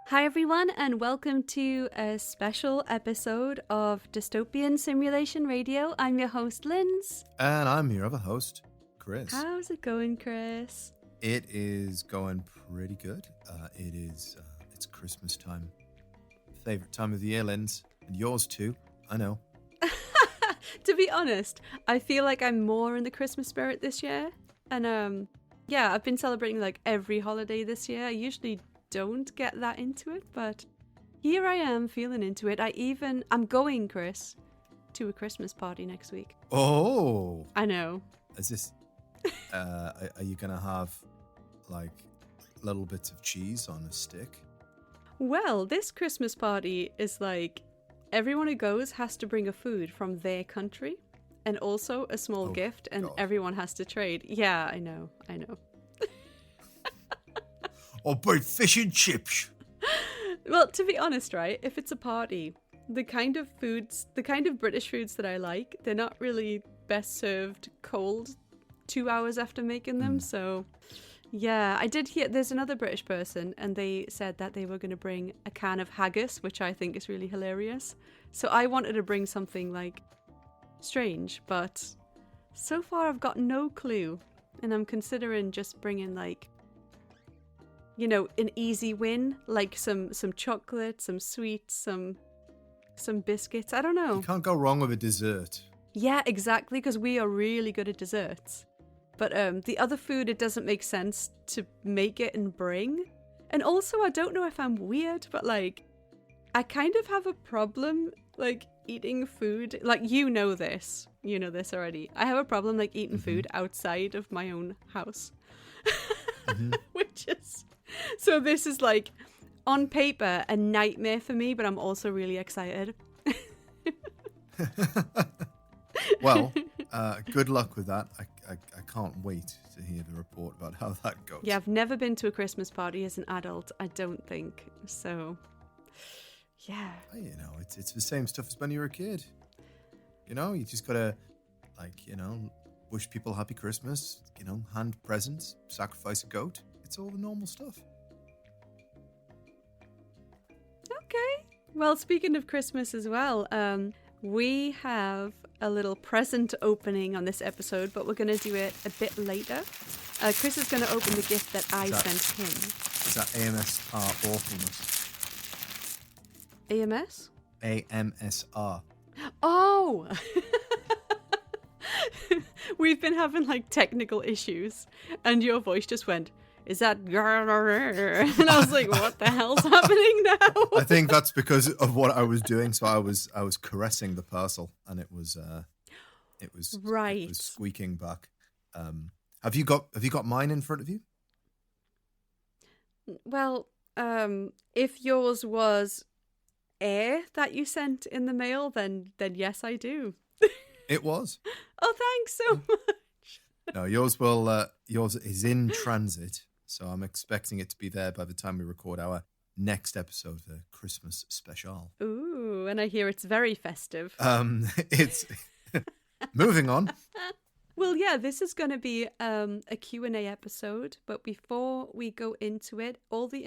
Hi everyone, and welcome to a special episode of Dystopian Simulation Radio. I'm your host, Linz. And I'm your other host, Chris. How's it going, Chris? It is going pretty good. It's Christmas time. Favorite time of the year, Linz. And yours too, I know. To be honest, I feel like I'm more in the Christmas spirit this year. And I've been celebrating like every holiday this year. I usually don't get that into it, but here I am feeling into it. I'm going, Chris, to a Christmas party next week. Oh! I know. Is this... are you going to have, like, little bits of cheese on a stick? Well, this Christmas party is like, everyone who goes has to bring a food from their country and also a small gift, and everyone has to trade. Yeah, I know. Or buy fish and chips. Well, to be honest, right, if it's a party, the kind of British foods that I like, they're not really best served cold 2 hours after making them. So, yeah, I did hear there's another British person and they said that they were going to bring a can of haggis, which I think is really hilarious. So I wanted to bring something like strange, but so far I've got no clue. And I'm considering just bringing like, you know, an easy win, like some chocolate, some sweets, some biscuits. I don't know. You can't go wrong with a dessert. Yeah, exactly, because we are really good at desserts. But the other food, it doesn't make sense to make it and bring. And also, I don't know if I'm weird, but like, I kind of have a problem, like, eating food. Like, you know this already. I have a problem, like, eating food outside of my own house. Which is... So this is like, on paper, a nightmare for me, but I'm also really excited. Well, good luck with that. I can't wait to hear the report about how that goes. Yeah, I've never been to a Christmas party as an adult, I don't think. So, yeah. You know, it's the same stuff as when you were a kid. You know, you just gotta, like, you know, wish people happy Christmas, you know, hand presents, sacrifice a goat. It's all the normal stuff. Okay. Well, speaking of Christmas as well, we have a little present opening on this episode, but we're going to do it a bit later. Chris is going to open the gift that I sent him. Is that AMSR awfulness? AMS? AMSR. Oh! We've been having like technical issues, and your voice just went, is that... And I was like, what the hell's happening now? I think that's because of what I was doing. So I was caressing the parcel, and it was right. It was squeaking back. Have you got mine in front of you? Well, if yours was air that you sent in the mail, then yes, I do. It was. Oh, thanks so much. No, yours is in transit, so I'm expecting it to be there by the time we record our next episode, the Christmas special. Ooh, and I hear it's very festive. It's moving on. Well, yeah, this is going to be a Q&A episode, but before we go into it, all the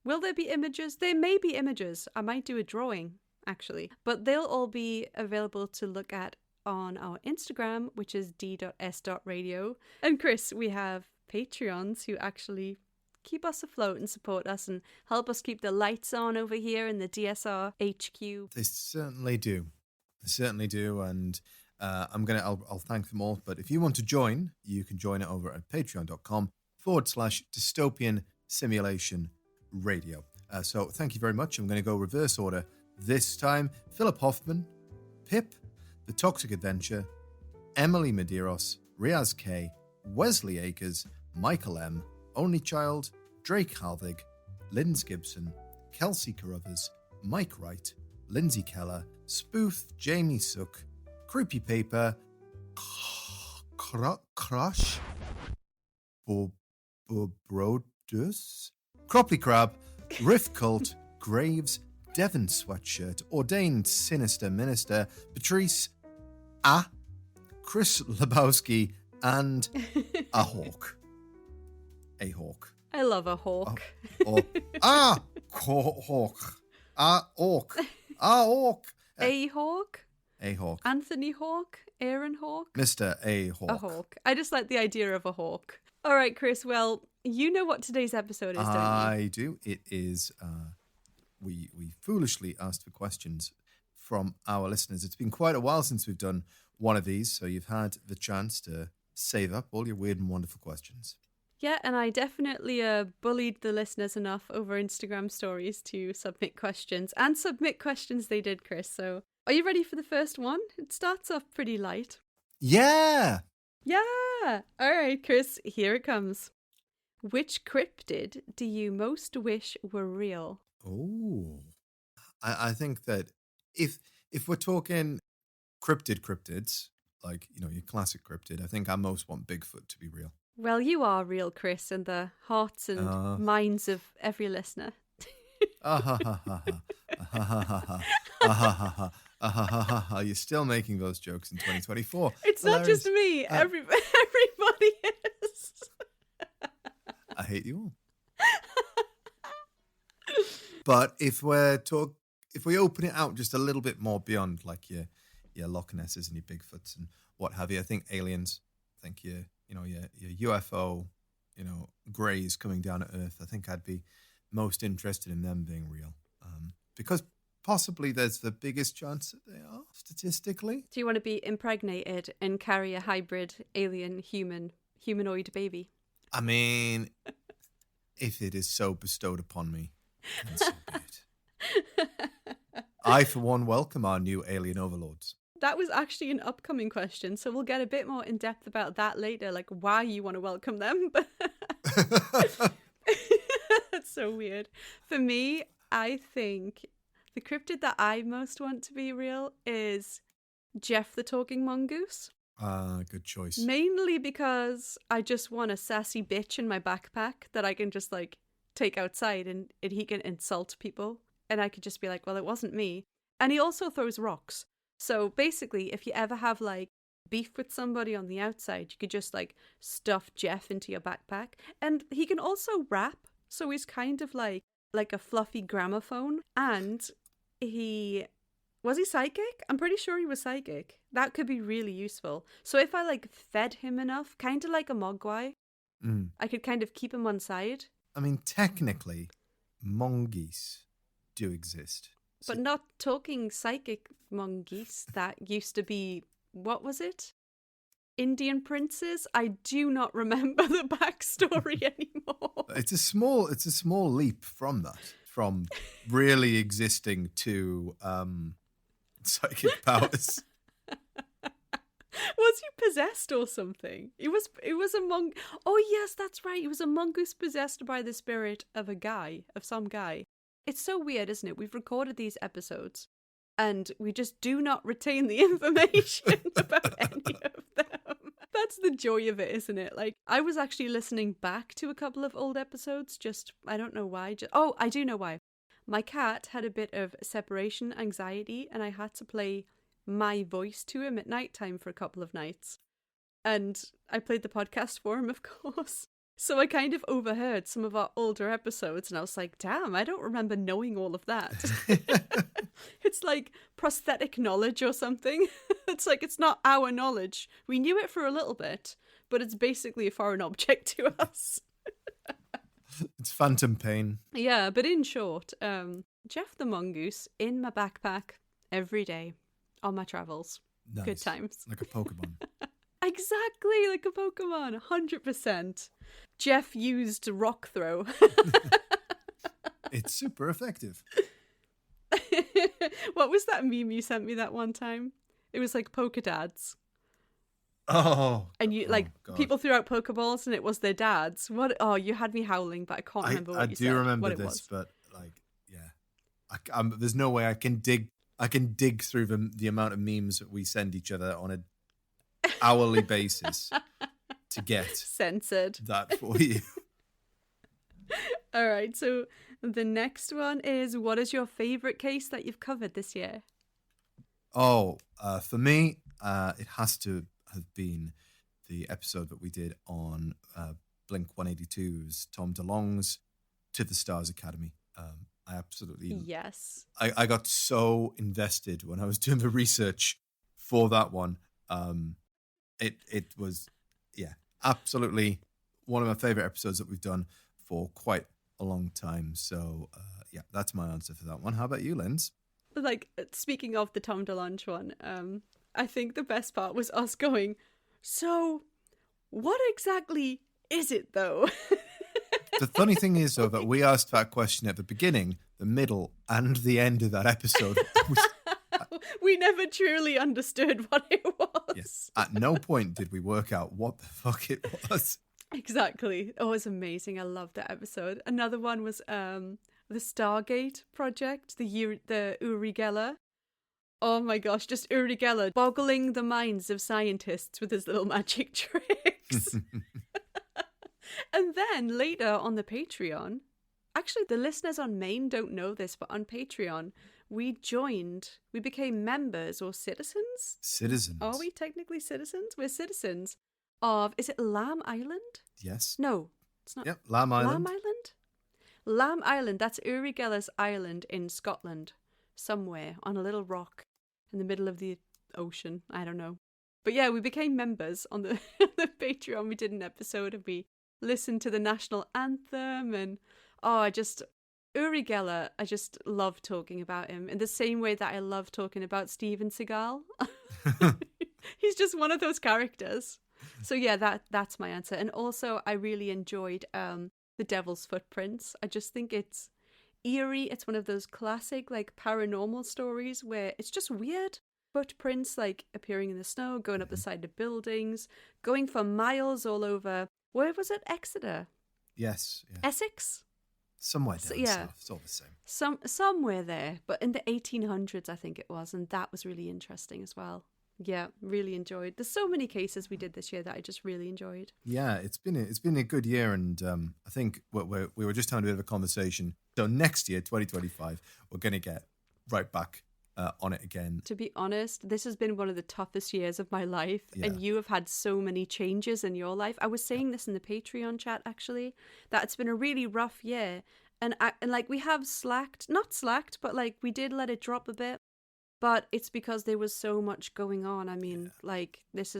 will there be images? There may be images. I might do a drawing, actually, but they'll all be available to look at on our Instagram, which is d.s.radio. And Chris, we have Patreons who actually keep us afloat and support us and help us keep the lights on over here in the DSR HQ. They certainly do. And I'll thank them all. But if you want to join, you can join it over at patreon.com/dystopian simulation radio. So thank you very much. I'm going to go reverse order this time. Philip Hoffman, Pip, The Toxic Adventure, Emily Medeiros, Riaz K, Wesley Akers, Michael M, Only Child, Drake Halvig, Linz Gibson, Kelsey Carruthers, Mike Wright, Lindsay Keller, Spoof, Jamie Sook, Creepy Paper, Crush, Brodus, Cropley Crab, Riff Cult, Graves, Devon Sweatshirt, Ordained Sinister Minister, Patrice, Chris Lebowski, and a hawk. A hawk. I love a hawk. Hawk. Hawk. Hawk. A Hawk? A Hawk. Anthony Hawk? Aaron Hawk? Mr. A Hawk. A hawk. I just like the idea of a hawk. All right, Chris. Well, you know what today's episode is, don't you? I do. It is, we foolishly asked for questions from our listeners. It's been quite a while since we've done one of these, so you've had the chance to save up all your weird and wonderful questions. Yeah, and I definitely bullied the listeners enough over Instagram stories to submit questions. And submit questions they did, Chris. So are you ready for the first one? It starts off pretty light. Yeah! Yeah! All right, Chris, here it comes. Which cryptid do you most wish were real? Oh. I think that if we're talking cryptids, like, you know, your classic cryptid, I think I most want Bigfoot to be real. Well, you are real, Chris, in the hearts and minds of every listener. You're still making those jokes in 2024. It's Hilarious. not just me. Everybody is. I hate you all. But if we open it out just a little bit more beyond like your Loch Nesses and your Bigfoots and what have you, I think aliens. I think your UFO, greys coming down to Earth. I think I'd be most interested in them being real, because possibly there's the biggest chance that they are statistically. Do you want to be impregnated and carry a hybrid alien humanoid baby? I mean, if it is so bestowed upon me, then so be it. I, for one, welcome our new alien overlords. That was actually an upcoming question, so we'll get a bit more in depth about that later, like why you want to welcome them. That's so weird. For me, I think the cryptid that I most want to be real is Jeff the Talking Mongoose. Good choice. Mainly because I just want a sassy bitch in my backpack that I can just like take outside and he can insult people. And I could just be like, well, it wasn't me. And he also throws rocks. So basically, if you ever have like beef with somebody on the outside, you could just like stuff Jeff into your backpack. And he can also rap. So he's kind of like a fluffy gramophone. And was he psychic? I'm pretty sure he was psychic. That could be really useful. So if I like fed him enough, kind of like a mogwai, I could kind of keep him on side. I mean, technically, mongoose do exist. But not talking psychic mongoose. That used to be, what was it? Indian princes? I do not remember the backstory anymore. It's a small leap from that. From really existing to psychic powers. Was he possessed or something? It was a monk. Oh yes, that's right. He was a mongoose possessed by the spirit of some guy. It's so weird, isn't it? We've recorded these episodes and we just do not retain the information about any of them. That's the joy of it, isn't it? Like, I was actually listening back to a couple of old episodes, I don't know why. I do know why. My cat had a bit of separation anxiety and I had to play my voice to him at nighttime for a couple of nights. And I played the podcast for him, of course. So I kind of overheard some of our older episodes and I was like, damn, I don't remember knowing all of that. It's like prosthetic knowledge or something. It's like, it's not our knowledge. We knew it for a little bit, but it's basically a foreign object to us. It's phantom pain. Yeah, but in short, Jeff the Mongoose in my backpack every day on my travels. Nice. Good times. Like a Pokemon. Exactly, like a Pokemon, 100%. Jeff used rock throw. It's super effective. What was that meme you sent me that one time? It was like Poke Dads. Oh. And you God. people threw out Pokeballs and it was their dads. What? Oh, you had me howling, but I can't remember what you said. I do remember what this, but like, yeah, there's no way I can dig through the amount of memes that we send each other on an hourly basis to get censored that for you. All right, so the next one is, what is your favorite case that you've covered this year? Oh, for me, it has to have been the episode that we did on Blink 182's Tom DeLonge's To the Stars Academy. I absolutely. Yes. I got so invested when I was doing the research for that one. It was, yeah, absolutely one of my favorite episodes that we've done for quite a long time. So, yeah, that's my answer for that one. How about you, Linz? Like, speaking of the Tom DeLonge one, I think the best part was us going, so what exactly is it though? The funny thing is, though, that we asked that question at the beginning, the middle, and the end of that episode. We never truly understood what it was. Yes. At no point did we work out what the fuck it was. Exactly. Oh, it was amazing. I loved that episode. Another one was the Stargate project, the Uri Geller. Oh my gosh, just Uri Geller boggling the minds of scientists with his little magic tricks. And then later on the Patreon, actually the listeners on Maine don't know this, but on Patreon, we became members or citizens? Citizens. Are we technically citizens? We're citizens of, is it Lamb Island? Yes. No, it's not. Yep, Lamb Island. Lamb Island? Lamb Island, that's Uri Geller's island in Scotland, somewhere on a little rock in the middle of the ocean. I don't know. But yeah, we became members on the, the Patreon. We did an episode and we listened to the national anthem and Uri Geller, I just love talking about him in the same way that I love talking about Steven Seagal. He's just one of those characters. So yeah, that's my answer. And also I really enjoyed The Devil's Footprints. I just think it's eerie. It's one of those classic like paranormal stories where it's just weird. Footprints like appearing in the snow, going up the side of buildings, going for miles all over. Where was it? Exeter? Yes. Yeah. Essex? Somewhere down south. It's all the same. Somewhere there, but in the 1800s, I think it was, and that was really interesting as well. Yeah, really enjoyed. There's so many cases we did this year that I just really enjoyed. Yeah, it's been a good year, and I think we were just having a bit of a conversation. So next year, 2025, we're going to get right back on it again. To be honest, this has been one of the toughest years of my life, and you have had so many changes in your life. I was saying this in the Patreon chat, actually, that it's been a really rough year, and like we have not slacked, but like we did let it drop a bit, but it's because there was so much going on. I mean, like this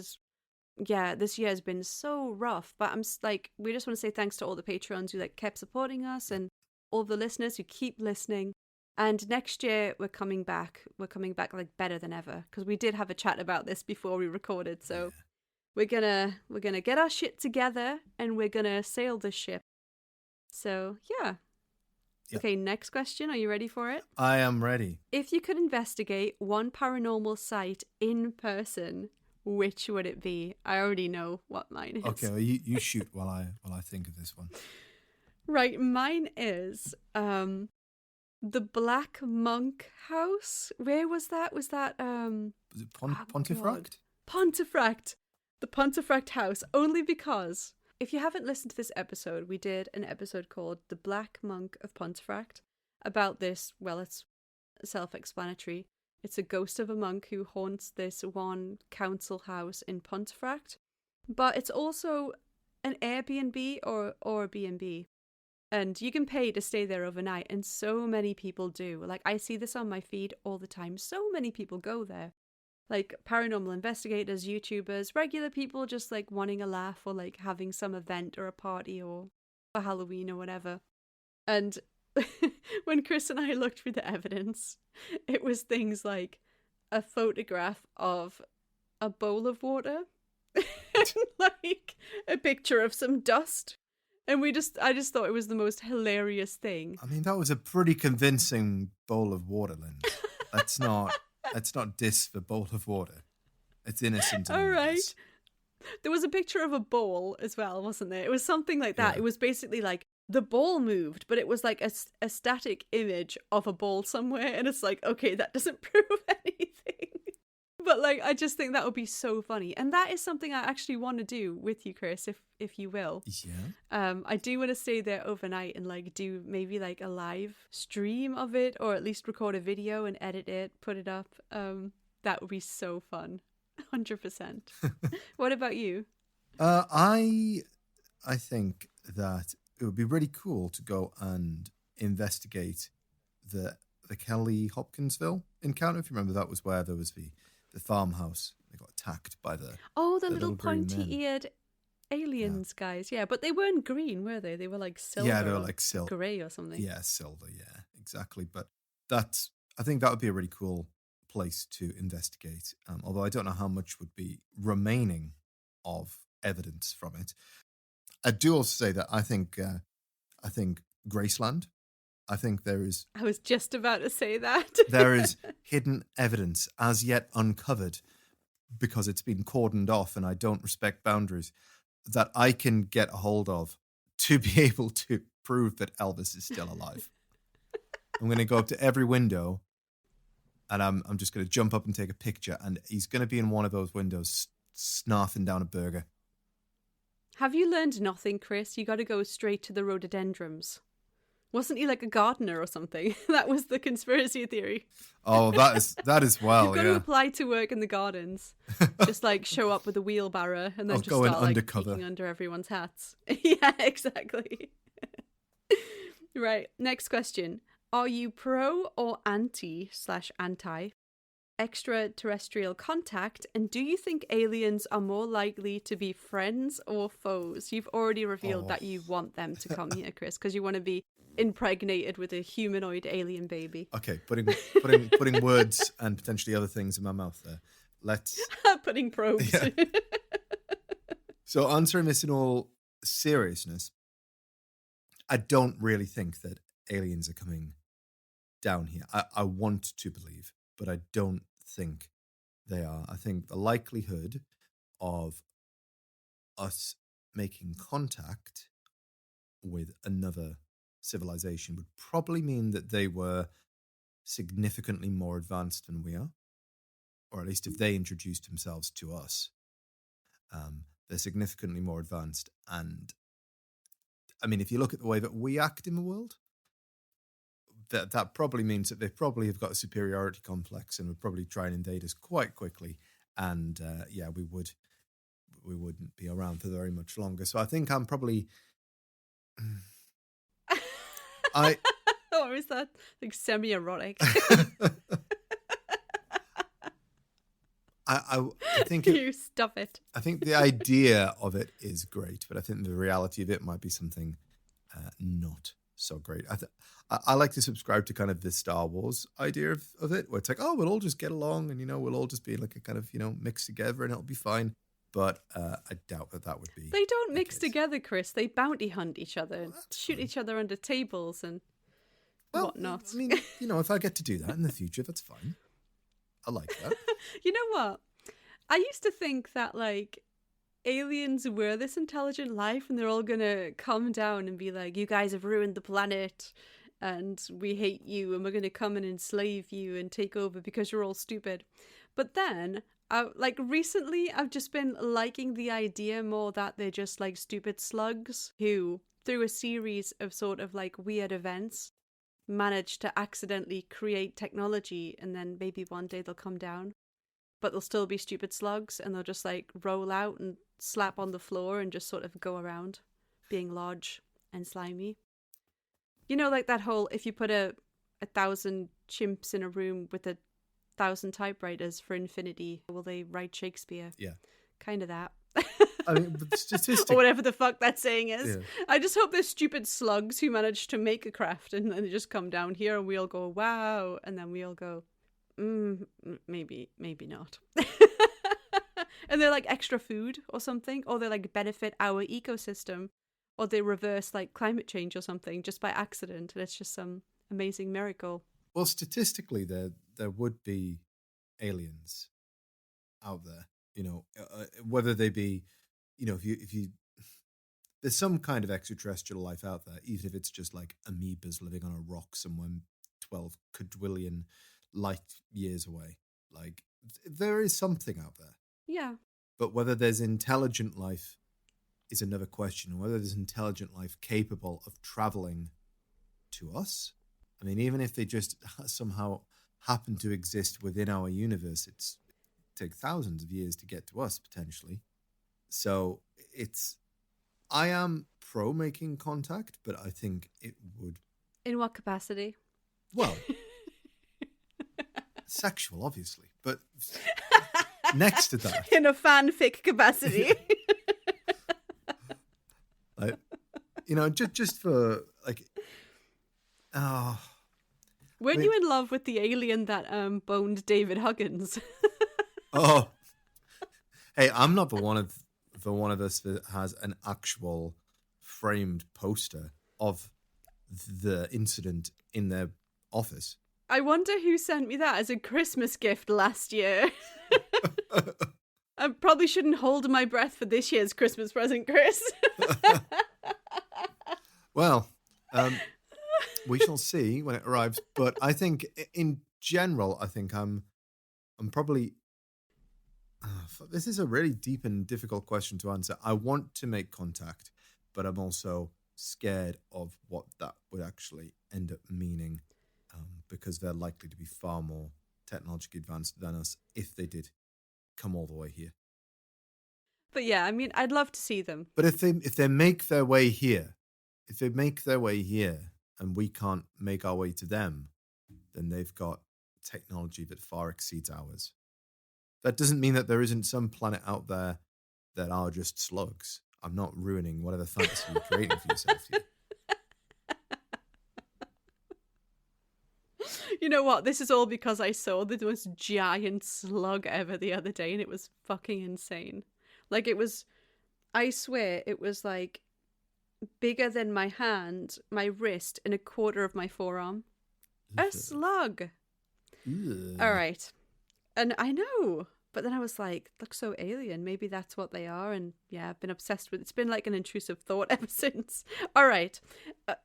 year has been so rough, but we just want to say thanks to all the Patreons who like kept supporting us and all the listeners who keep listening. And next year we're coming back like better than ever, because we did have a chat about this before we recorded. So we're gonna get our shit together and we're gonna sail the ship. So yeah. Yep. Okay, next question. Are you ready for it? I am ready. If you could investigate one paranormal site in person, which would it be? I already know what mine is. Okay, well, you shoot while I think of this one. Right, mine is the Black Monk House. Where was that? Was that was it Pontefract? Pontefract. The Pontefract House. Only because if you haven't listened to this episode, we did an episode called The Black Monk of Pontefract about this. Well, it's self-explanatory. It's a ghost of a monk who haunts this one council house in Pontefract. But it's also an Airbnb or a B&B. And you can pay to stay there overnight, and so many people do. Like, I see this on my feed all the time. So many people go there. Like, paranormal investigators, YouTubers, regular people just, like, wanting a laugh or, like, having some event or a party or a Halloween or whatever. And when Chris and I looked through the evidence, it was things like a photograph of a bowl of water and, like, a picture of some dust. And I just thought it was the most hilarious thing. I mean, that was a pretty convincing bowl of water, Lynn. That's not diss for bowl of water. It's innocent. All right. There was a picture of a bowl as well, wasn't there? It was something like that. Yeah. It was basically like the bowl moved, but it was like a static image of a bowl somewhere. And it's like, okay, that doesn't prove anything. But like, I just think that would be so funny. And that is something I actually want to do with you, Chris, if you will. Yeah. I do want to stay there overnight and like do maybe like a live stream of it, or at least record a video and edit it, put it up. That would be so fun. 100%. What about you? I think that it would be really cool to go and investigate the Kelly Hopkinsville encounter. If you remember, that was where there was the farmhouse. They got attacked by the little green men. pointy-eared aliens guys. Yeah, but they weren't green, were they? They were like silver. Yeah, they were like silver, grey or something. Yeah, silver. Yeah, exactly. But I think that would be a really cool place to investigate. Although I don't know how much would be remaining of evidence from it. I do also say that I think Graceland. I think there is. I was just about to say that. There is hidden evidence as yet uncovered because it's been cordoned off, and I don't respect boundaries, that I can get a hold of to be able to prove that Elvis is still alive. I'm going to go up to every window, and I'm just going to jump up and take a picture, and he's going to be in one of those windows snarfing down a burger. Have you learned nothing, Chris? You got to go straight to the rhododendrons. Wasn't he like a gardener or something? That was the conspiracy theory. Oh, that is well. You've got to apply to work in the gardens. Just like show up with a wheelbarrow and then just go start like undercover. peeking under everyone's hats. Yeah, exactly. Right. Next question. Are you pro or anti extraterrestrial contact, and do you think aliens are more likely to be friends or foes? You've already revealed that you want them to come here, Chris, because you want to be impregnated with a humanoid alien baby. Okay, putting words and potentially other things in my mouth there. Let's putting probes. Yeah. So answering this in all seriousness, I don't really think that aliens are coming down here. I want to believe, but I don't think they are. I think the likelihood of us making contact with another civilization would probably mean that they were significantly more advanced than we are, or at least if they introduced themselves to us, they're significantly more advanced. And I mean, if you look at the way that we act in the world, that probably means that they probably have got a superiority complex and would probably try and invade us quite quickly. And we wouldn't be around for very much longer. So I think I'm probably. What was that? Like semi-erotic. I think you stop it. I think the idea of it is great, but I think the reality of it might be something not so great. I like to subscribe to kind of the Star Wars idea of it, where it's like, oh, we'll all just get along, and we'll all just be like a kind of mixed together, and it'll be fine. But I doubt that would be. They don't mix together, Chris. They bounty hunt each other, shoot each other under tables, and whatnot. I mean, if I get to do that in the future, that's fine. I like that. You know what? I used to think that like aliens were this intelligent life, and they're all gonna come down and be like, "You guys have ruined the planet, and we hate you, and we're gonna come and enslave you and take over because you're all stupid." But then, recently, I've just been liking the idea more that they're just like stupid slugs who, through a series of sort of like weird events, manage to accidentally create technology, and then maybe one day they'll come down, but they'll still be stupid slugs, and they'll just like roll out and slap on the floor and just sort of go around being large and slimy. Like that whole, if you put a 1,000 chimps in a room with 1,000 typewriters for infinity, will they write Shakespeare? Yeah. Kind of that. I mean, but or whatever the fuck that saying is. Yeah. I just hope there's stupid slugs who manage to make a craft, and then they just come down here and we all go, wow. And then we all go, maybe not. And they're like extra food or something, or they like benefit our ecosystem, or they reverse like climate change or something just by accident. And it's just some amazing miracle. Well, statistically, there would be aliens out there, whether they be, if you there's some kind of extraterrestrial life out there, even if it's just like amoebas living on a rock somewhere 12 quadrillion light years away. Like, there is something out there. Yeah. But whether there's intelligent life is another question. Whether there's intelligent life capable of traveling to us. I mean, even if they just somehow happen to exist within our universe, it take thousands of years to get to us, potentially. So I am pro making contact, but I think it would. In what capacity? Well, sexual, obviously, but next to that, In a fanfic capacity. like, just for like, oh, Weren't you in love with the alien that boned David Huggins? oh, hey, I'm not the one of us that has an actual framed poster of the incident in their office. I wonder who sent me that as a Christmas gift last year. I probably shouldn't hold my breath for this year's Christmas present, Chris. Well, we shall see when it arrives. But I think, in general, I'm probably. This is a really deep and difficult question to answer. I want to make contact, but I'm also scared of what that would actually end up meaning, because they're likely to be far more technologically advanced than us if they did come all the way here. But yeah, I mean, I'd love to see them. But if they make their way here, and we can't make our way to them, then they've got technology that far exceeds ours. That doesn't mean that there isn't some planet out there that are just slugs. I'm not ruining whatever fantasy you're creating for yourself here. You know what? This is all because I saw the most giant slug ever the other day, and it was fucking insane. Like, I swear, it was like bigger than my hand, my wrist, and a quarter of my forearm. A slug. Ugh. All right. And I know, but then I was like, looks so alien. Maybe that's what they are. And yeah, I've been obsessed with it. It's been like an intrusive thought ever since. All right.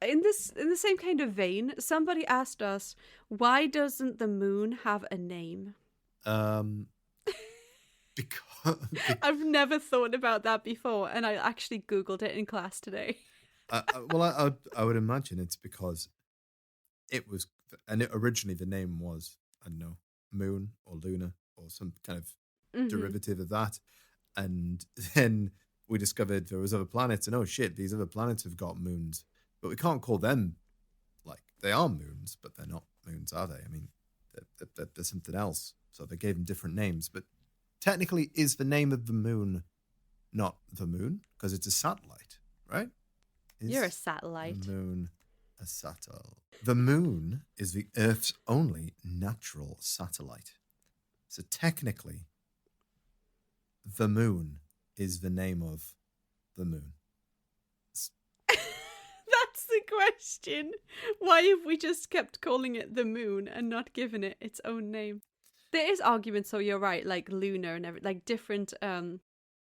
In the same kind of vein, somebody asked us, why doesn't the moon have a name? Because I've never thought about that before, and I actually Googled it in class today. well, I would imagine it's because it was, and originally the name was, I don't know, Moon or Luna or some kind of derivative of that, and then we discovered there was other planets, and oh shit, these other planets have got moons, but we can't call them, like, they are moons, but they're not moons, are they? I mean, they're something else, so they gave them different names, but technically, is the name of the moon not the moon? Because it's a satellite, right? You're a satellite. The moon a satellite. The moon is the Earth's only natural satellite. So technically, the moon is the name of the moon. That's the question. Why have we just kept calling it the moon and not given it its own name? There is argument, so you're right, like lunar and everything, like different,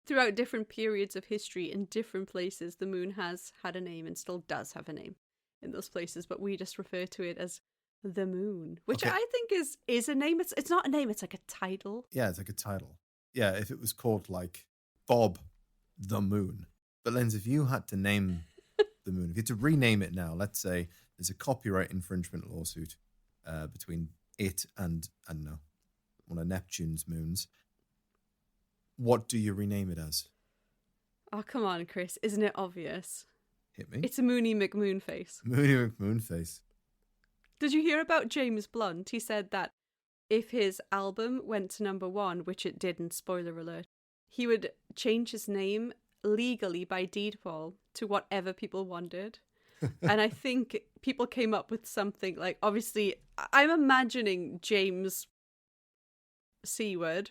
throughout different periods of history in different places, the moon has had a name and still does have a name in those places, but we just refer to it as the moon, which I think is a name. It's not a name, it's like a title. Yeah, it's like a title. Yeah, if it was called like Bob the Moon. But Lenz, if you had to name the moon, if you had to rename it now, let's say there's a copyright infringement lawsuit between it and, I don't know, one of Neptune's moons, what do you rename it as? Oh, come on, Chris. Isn't it obvious? Hit me. It's a Moony McMoonface. Moony McMoonface. Did you hear about James Blunt? He said that if his album went to #1, which it didn't, spoiler alert, he would change his name legally by default to whatever people wanted. And I think people came up with something like, obviously, I'm imagining James C word.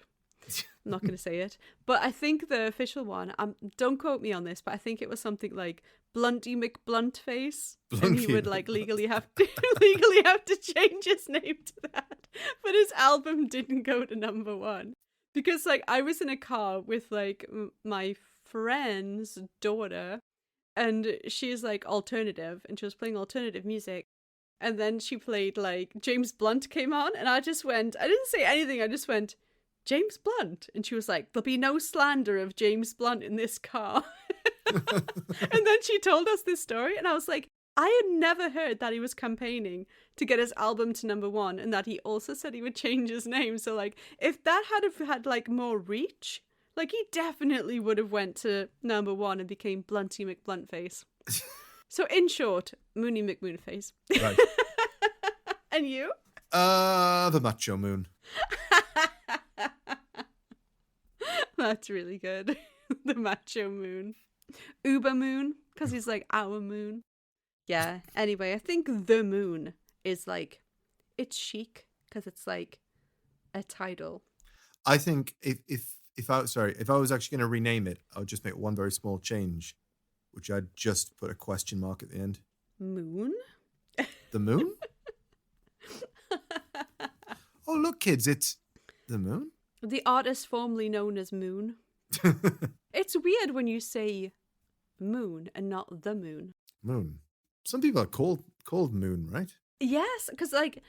I'm not going to say it. But I think the official one, don't quote me on this, but I think it was something like Blunty McBluntface. And he would like legally have to change his name to that. But his album didn't go to #1. Because like I was in a car with like my friend's daughter, and she's like alternative, and she was playing alternative music. And then she played like James Blunt came on, and I didn't say anything, I just went, James Blunt. And she was like, there'll be no slander of James Blunt in this car. And then she told us this story, and I was like, I had never heard that he was campaigning to get his album to #1, and that he also said he would change his name. So like, if that had like more reach, like he definitely would have went to #1 and became Blunty McBluntface. So in short, Moony McMoonface. Right. And you? The macho moon. That's really good. The macho moon. Uber moon, because he's like our moon. Yeah, anyway, I think the moon is like, it's chic, because it's like a title. I think if I was actually going to rename it, I would just make one very small change, which I'd just put a question mark at the end. Moon? The moon? Oh, look, kids, it's the moon. The artist formerly known as Moon. It's weird when you say moon and not the moon. Moon. Some people are called Moon, right? Yes, because like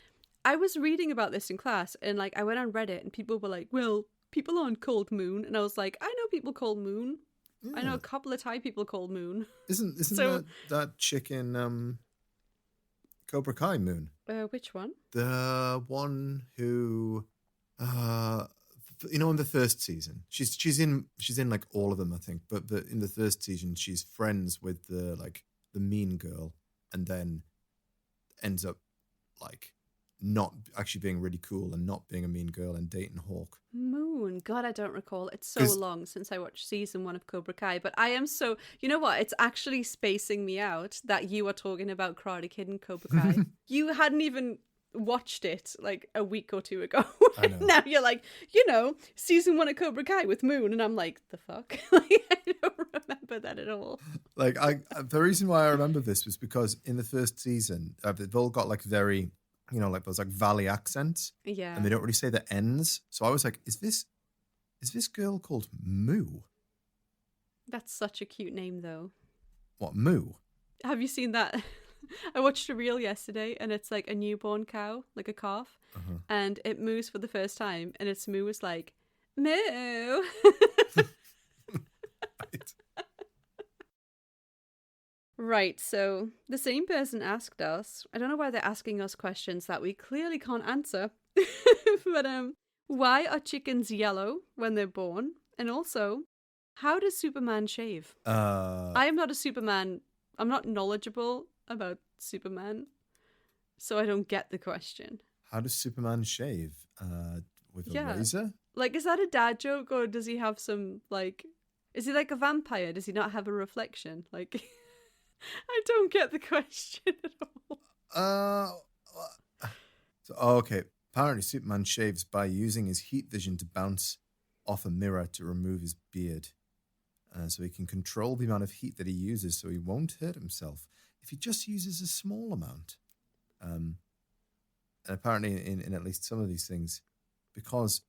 I was reading about this in class, and like I went on Reddit, and people were like, "Well, people aren't called Moon," and I was like, "I know people called Moon. Yeah. I know a couple of Thai people called Moon." Isn't So- that chick in Cobra Kai Moon? Which one? The one who, in the first season, she's in like all of them, I think. But in the first season, she's friends with the mean girl, and then ends up like not actually being really cool and not being a mean girl and dating Hawk. Moon. God, I don't recall. It's so 'Cause- long since I watched season 1 of Cobra Kai, but I am so... You know what? It's actually spacing me out that you are talking about Karate Kid and Cobra Kai. You hadn't even watched it like a week or two ago. I know. Now you're like, season 1 of Cobra Kai with Moon, and I'm like, the fuck? I don't remember that at all. Like the reason why I remember this was because in the first season, they've all got like very, like those like valley accents, Yeah. and they don't really say the N's. So I was like, is this girl called Moo? That's such a cute name, though. What, Moo? Have you seen that? I watched a reel yesterday, and it's like a newborn cow, like a calf, and it moos for the first time, and its moo is like, moo. Right. Right, so the same person asked us, I don't know why they're asking us questions that we clearly can't answer, but why are chickens yellow when they're born? And also, how does Superman shave? I am not a Superman. I'm not knowledgeable about Superman, so I don't get the question. How does Superman shave? With a Yeah. razor? Like, is that a dad joke, or does he have some, like, is he like a vampire? Does he not have a reflection? Like, I don't get the question at all. Okay. Apparently, Superman shaves by using his heat vision to bounce off a mirror to remove his beard. So he can control the amount of heat that he uses so he won't hurt himself if he just uses a small amount. And apparently in at least some of these things, because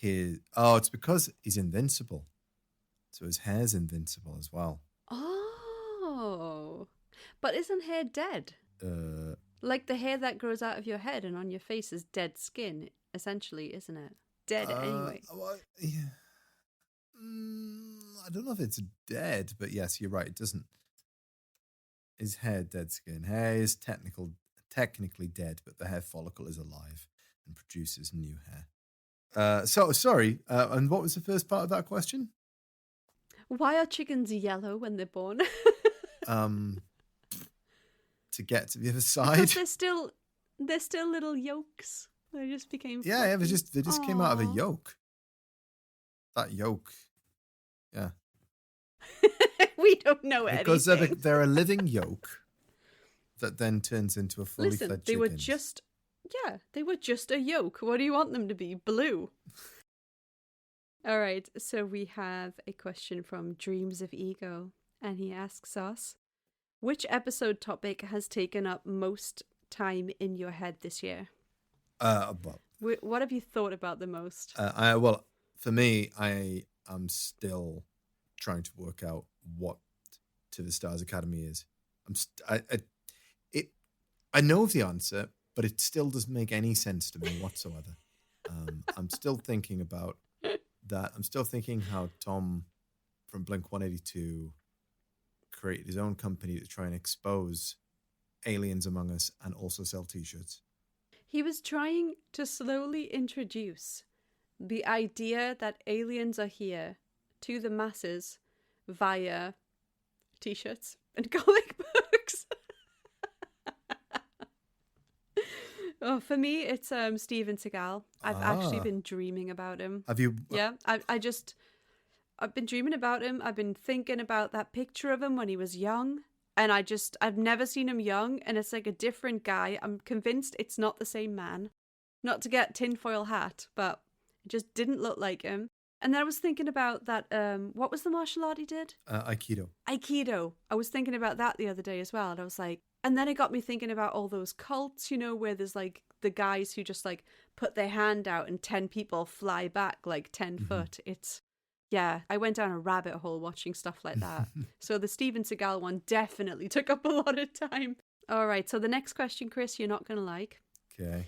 it's because he's invincible. So his hair's invincible as well. Oh, but isn't hair dead? Like the hair that grows out of your head and on your face is dead skin, essentially, isn't it? Dead anyway. Well, yeah. I don't know if it's dead, but yes, you're right. It doesn't. His hair dead skin. Hair is technically dead, but the hair follicle is alive and produces new hair. So sorry. And what was the first part of that question? Why are chickens yellow when they're born? To get to the other side. Because they're still little yolks. They just became Yeah, they fluffy. just came out of a Aw. yolk. That yolk. Yeah. We don't know Because anything. they're a living yolk that then turns into a fully Listen, fledged they chicken. were just a yolk. What do you want them to be? Blue. All right, so we have a question from Dreams of Ego, and he asks us, which episode topic has taken up most time in your head this year? Well, What have you thought about the most? well, for me, I am still trying to work out what To the Stars Academy is. I know the answer, but it still doesn't make any sense to me whatsoever. I'm still thinking about that. I'm still thinking how Tom from Blink-182 created his own company to try and expose aliens among us and also sell t-shirts. He was trying to slowly introduce the idea that aliens are here to the masses via t-shirts and comic books. Oh, for me, it's Steven Seagal. I've actually Ah. been dreaming about him. Have you? Yeah, I've been dreaming about him. I've been thinking about that picture of him when he was young. And I've never seen him young. And it's like a different guy. I'm convinced it's not the same man. Not to get tinfoil hat, but it just didn't look like him. And then I was thinking about that, what was the martial art he did? Aikido. Aikido. I was thinking about that the other day as well. And I was like, and then it got me thinking about all those cults, you know, where there's like the guys who just like put their hand out and 10 people fly back like 10 foot. Yeah, I went down a rabbit hole watching stuff like that. So the Steven Seagal one definitely took up a lot of time. All right, so the next question, Chris, you're not going to like. Okay.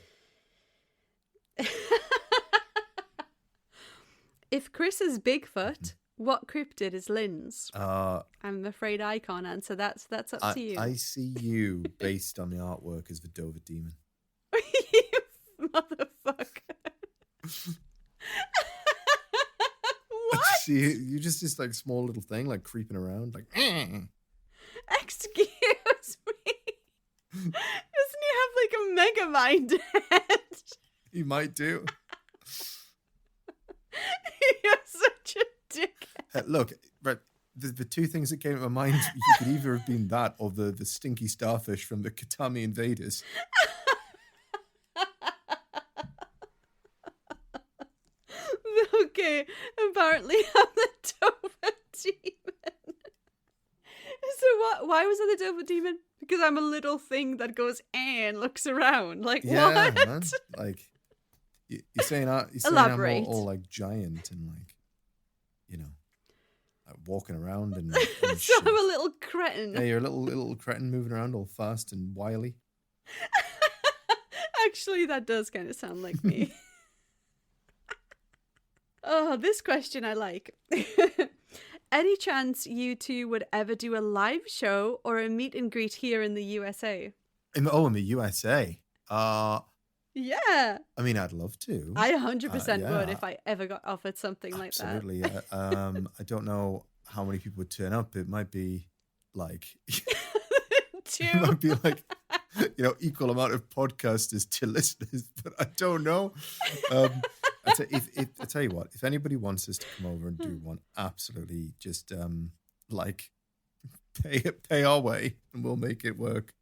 If Chris is Bigfoot, what cryptid is Lynn's? I'm I'm afraid I can't answer. That's up to you. I see you based on the artwork as the Dover Demon. You motherfucker. What? See you just this like small little thing like creeping around like. Excuse me. Doesn't he have like a mega mind head? You might do. You're such a dickhead. Look, Brett, the two things that came to my mind, you could either have been that or the stinky starfish from the Katami Invaders. Okay, apparently I'm the Dover Demon. So what? Why was I the Dover Demon? Because I'm a little thing that goes and looks around. Like, Yeah, what? man. Like, you're saying I'm Elaborate. all like giant and like, you know, like walking around and So shit. I'm a little cretin. Yeah, you're a little cretin moving around all fast and wily. Actually, that does kind of sound like me. Oh, this question I like. Any chance you two would ever do a live show or a meet and greet here in the USA? In the USA. Yeah. I mean, I'd love to. I 100% would yeah. if I ever got offered something like that. Absolutely. I don't know how many people would turn up. It might be like Two. it might be like, you know, equal amount of podcasters to listeners, but I don't know. I tell you what, if anybody wants us to come over and do one, absolutely just like pay our way and we'll make it work.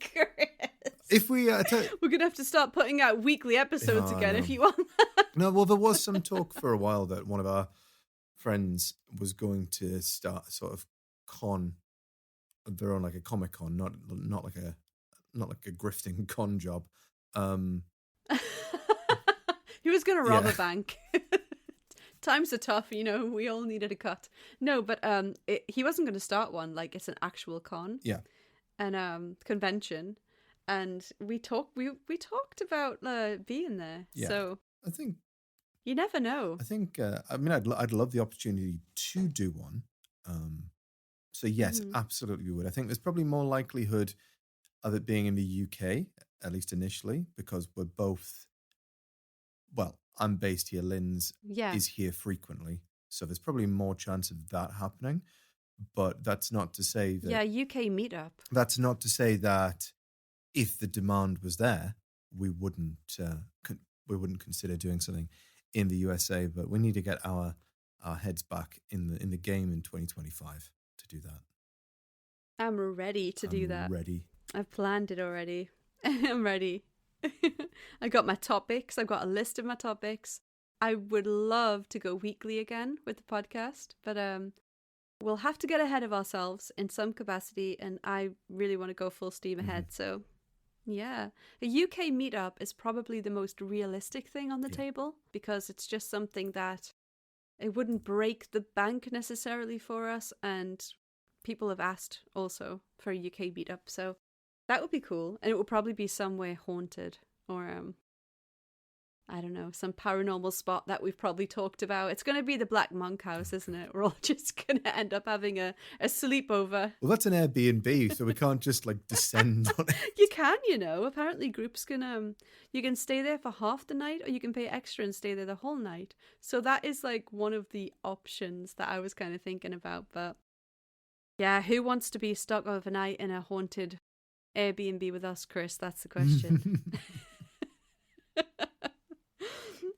Chris. If we We're gonna have to start putting out weekly episodes No, I again know. if you want. No, well, there was some talk for a while that one of our friends was going to start a sort of con of their own, like a Comic Con, not like a grifting con job. He was gonna rob Yeah. a bank. Times are tough, you know. We all needed a cut. No, but he wasn't gonna start one. Like it's an actual con. Yeah. And convention, and we talked about being there. Yeah. So I think you never know. I mean, I'd love the opportunity to do one. So yes, absolutely we would. I think there's probably more likelihood of it being in the UK, at least initially, because we're both. Well, I'm based here. Lynn's is here frequently, so there's probably more chance of that happening. But that's not to say that. Yeah, UK meetup. That's not to say that if the demand was there, we wouldn't consider doing something in the USA. But we need to get our heads back in the game in 2025 to do that. I'm ready to do that. Ready. I've planned it already. I'm ready. I got my topics. I've got a list of my topics. I would love to go weekly again with the podcast, but we'll have to get ahead of ourselves in some capacity, and I really want to go full steam ahead. So, yeah. A UK meetup is probably the most realistic thing on the table, because it's just something that it wouldn't break the bank necessarily for us, and people have asked also for a UK meetup, so that would be cool. And it would probably be somewhere haunted, or I don't know, some paranormal spot that we've probably talked about. It's going to be the Black Monk House, isn't it? We're all just going to end up having a sleepover. Well, that's an Airbnb, so we can't just like descend on it. You can, you know. Apparently groups can, you can stay there for half the night, or you can pay extra and stay there the whole night. So that is like one of the options that I was kind of thinking about. But yeah, who wants to be stuck overnight in a haunted Airbnb with us, Chris? That's the question.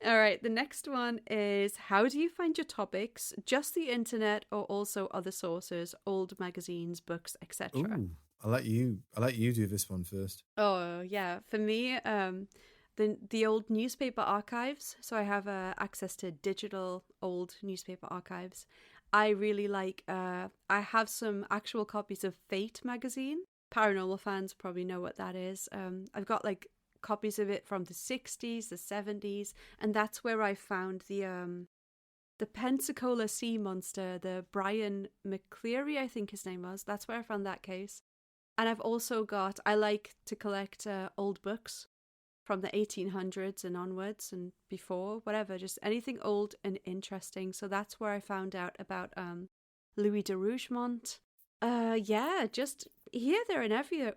All right, the next one is, how do you find your topics? Just the internet or also other sources, old magazines, books, etc.? Ooh, I'll let you do this one first. Oh, yeah. For me, the old newspaper archives. So I have access to digital old newspaper archives. I really like, I have some actual copies of Fate magazine. Paranormal fans probably know what that is. I've got like copies of it from the 60s, the 70s, and that's where I found the Pensacola sea monster, the Brian McCleary, I think his name was. That's where I found that case. And I've also got, I like to collect old books from the 1800s and onwards and before, whatever, just anything old and interesting. So that's where I found out about Louis de Rougemont. Yeah, just here, there, and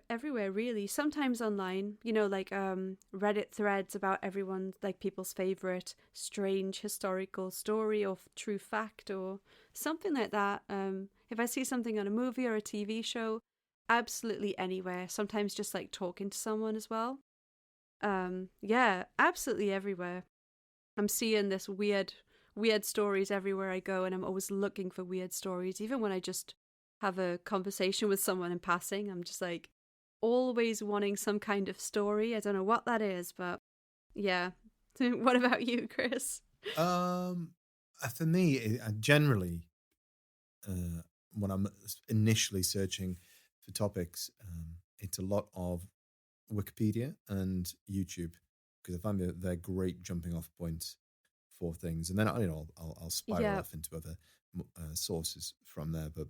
everywhere, really. Sometimes online, like Reddit threads about everyone's, like people's favorite strange historical story or true fact or something like that. If I see something on a movie or a TV show, absolutely anywhere. Sometimes just like talking to someone as well. Yeah, absolutely everywhere. I'm seeing this weird stories everywhere I go, and I'm always looking for weird stories. Even when I just have a conversation with someone in passing, I'm just like always wanting some kind of story. I don't know what that is, but yeah. What about you, Chris? For me, generally, when I'm initially searching for topics, it's a lot of Wikipedia and YouTube, because I find they're great jumping off points for things, and then I'll spiral off into other sources from there. But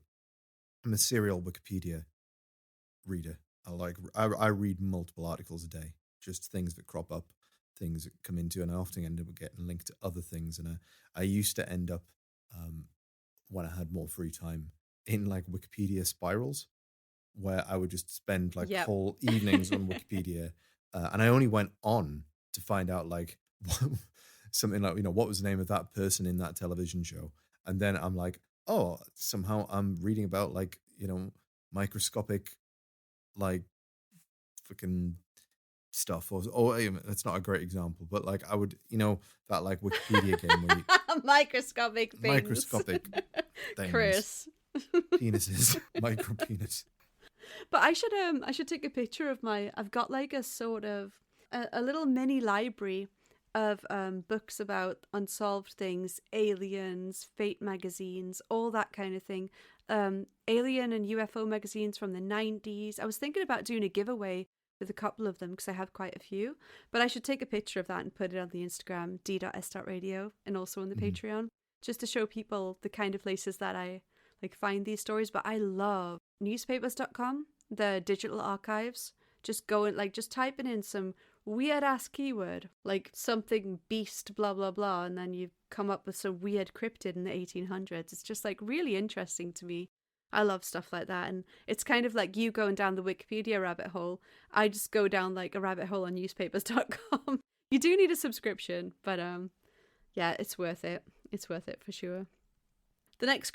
I'm a serial Wikipedia reader. I read multiple articles a day, just things that crop up, things that come into, and I often end up getting linked to other things. And I used to end up, when I had more free time, in like Wikipedia spirals, where I would just spend like whole evenings on Wikipedia, and I only went on to find out like something like, what was the name of that person in that television show, and then I'm like, oh, somehow I'm reading about like microscopic like freaking stuff, or that's not a great example, but like I would that like Wikipedia game where you microscopic things. Microscopic things. Chris. Penises. Micro penis. But I should take a picture of I've got like a sort of a little mini library of books about unsolved things, aliens, Fate magazines, all that kind of thing. Alien and UFO magazines from the 90s. I was thinking about doing a giveaway with a couple of them because I have quite a few, but I should take a picture of that and put it on the Instagram, d.s.radio, and also on the Patreon, just to show people the kind of places that I like find these stories. But I love newspapers.com, the digital archives. Just going, like, just typing in some weird ass keyword, like something beast, blah, blah, blah, and then you come up with some weird cryptid in the 1800s. It's just like really interesting to me. I love stuff like that. And it's kind of like you going down the Wikipedia rabbit hole. I just go down like a rabbit hole on newspapers.com. You do need a subscription, but yeah, it's worth it. It's worth it for sure. The next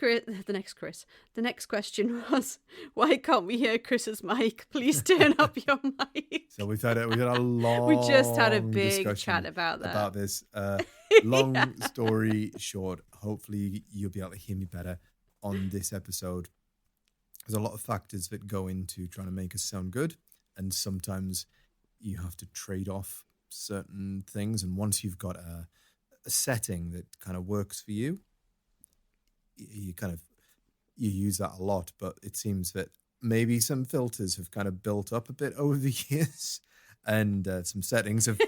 question was, why can't we hear Chris's mic? Please turn up your mic. So we've had a long we just had a big chat about that. About this. Long story short, hopefully you'll be able to hear me better on this episode. There's a lot of factors that go into trying to make us sound good, and sometimes you have to trade off certain things. And once you've got a setting that kind of works for you, you use that a lot. But it seems that maybe some filters have kind of built up a bit over the years, and some settings have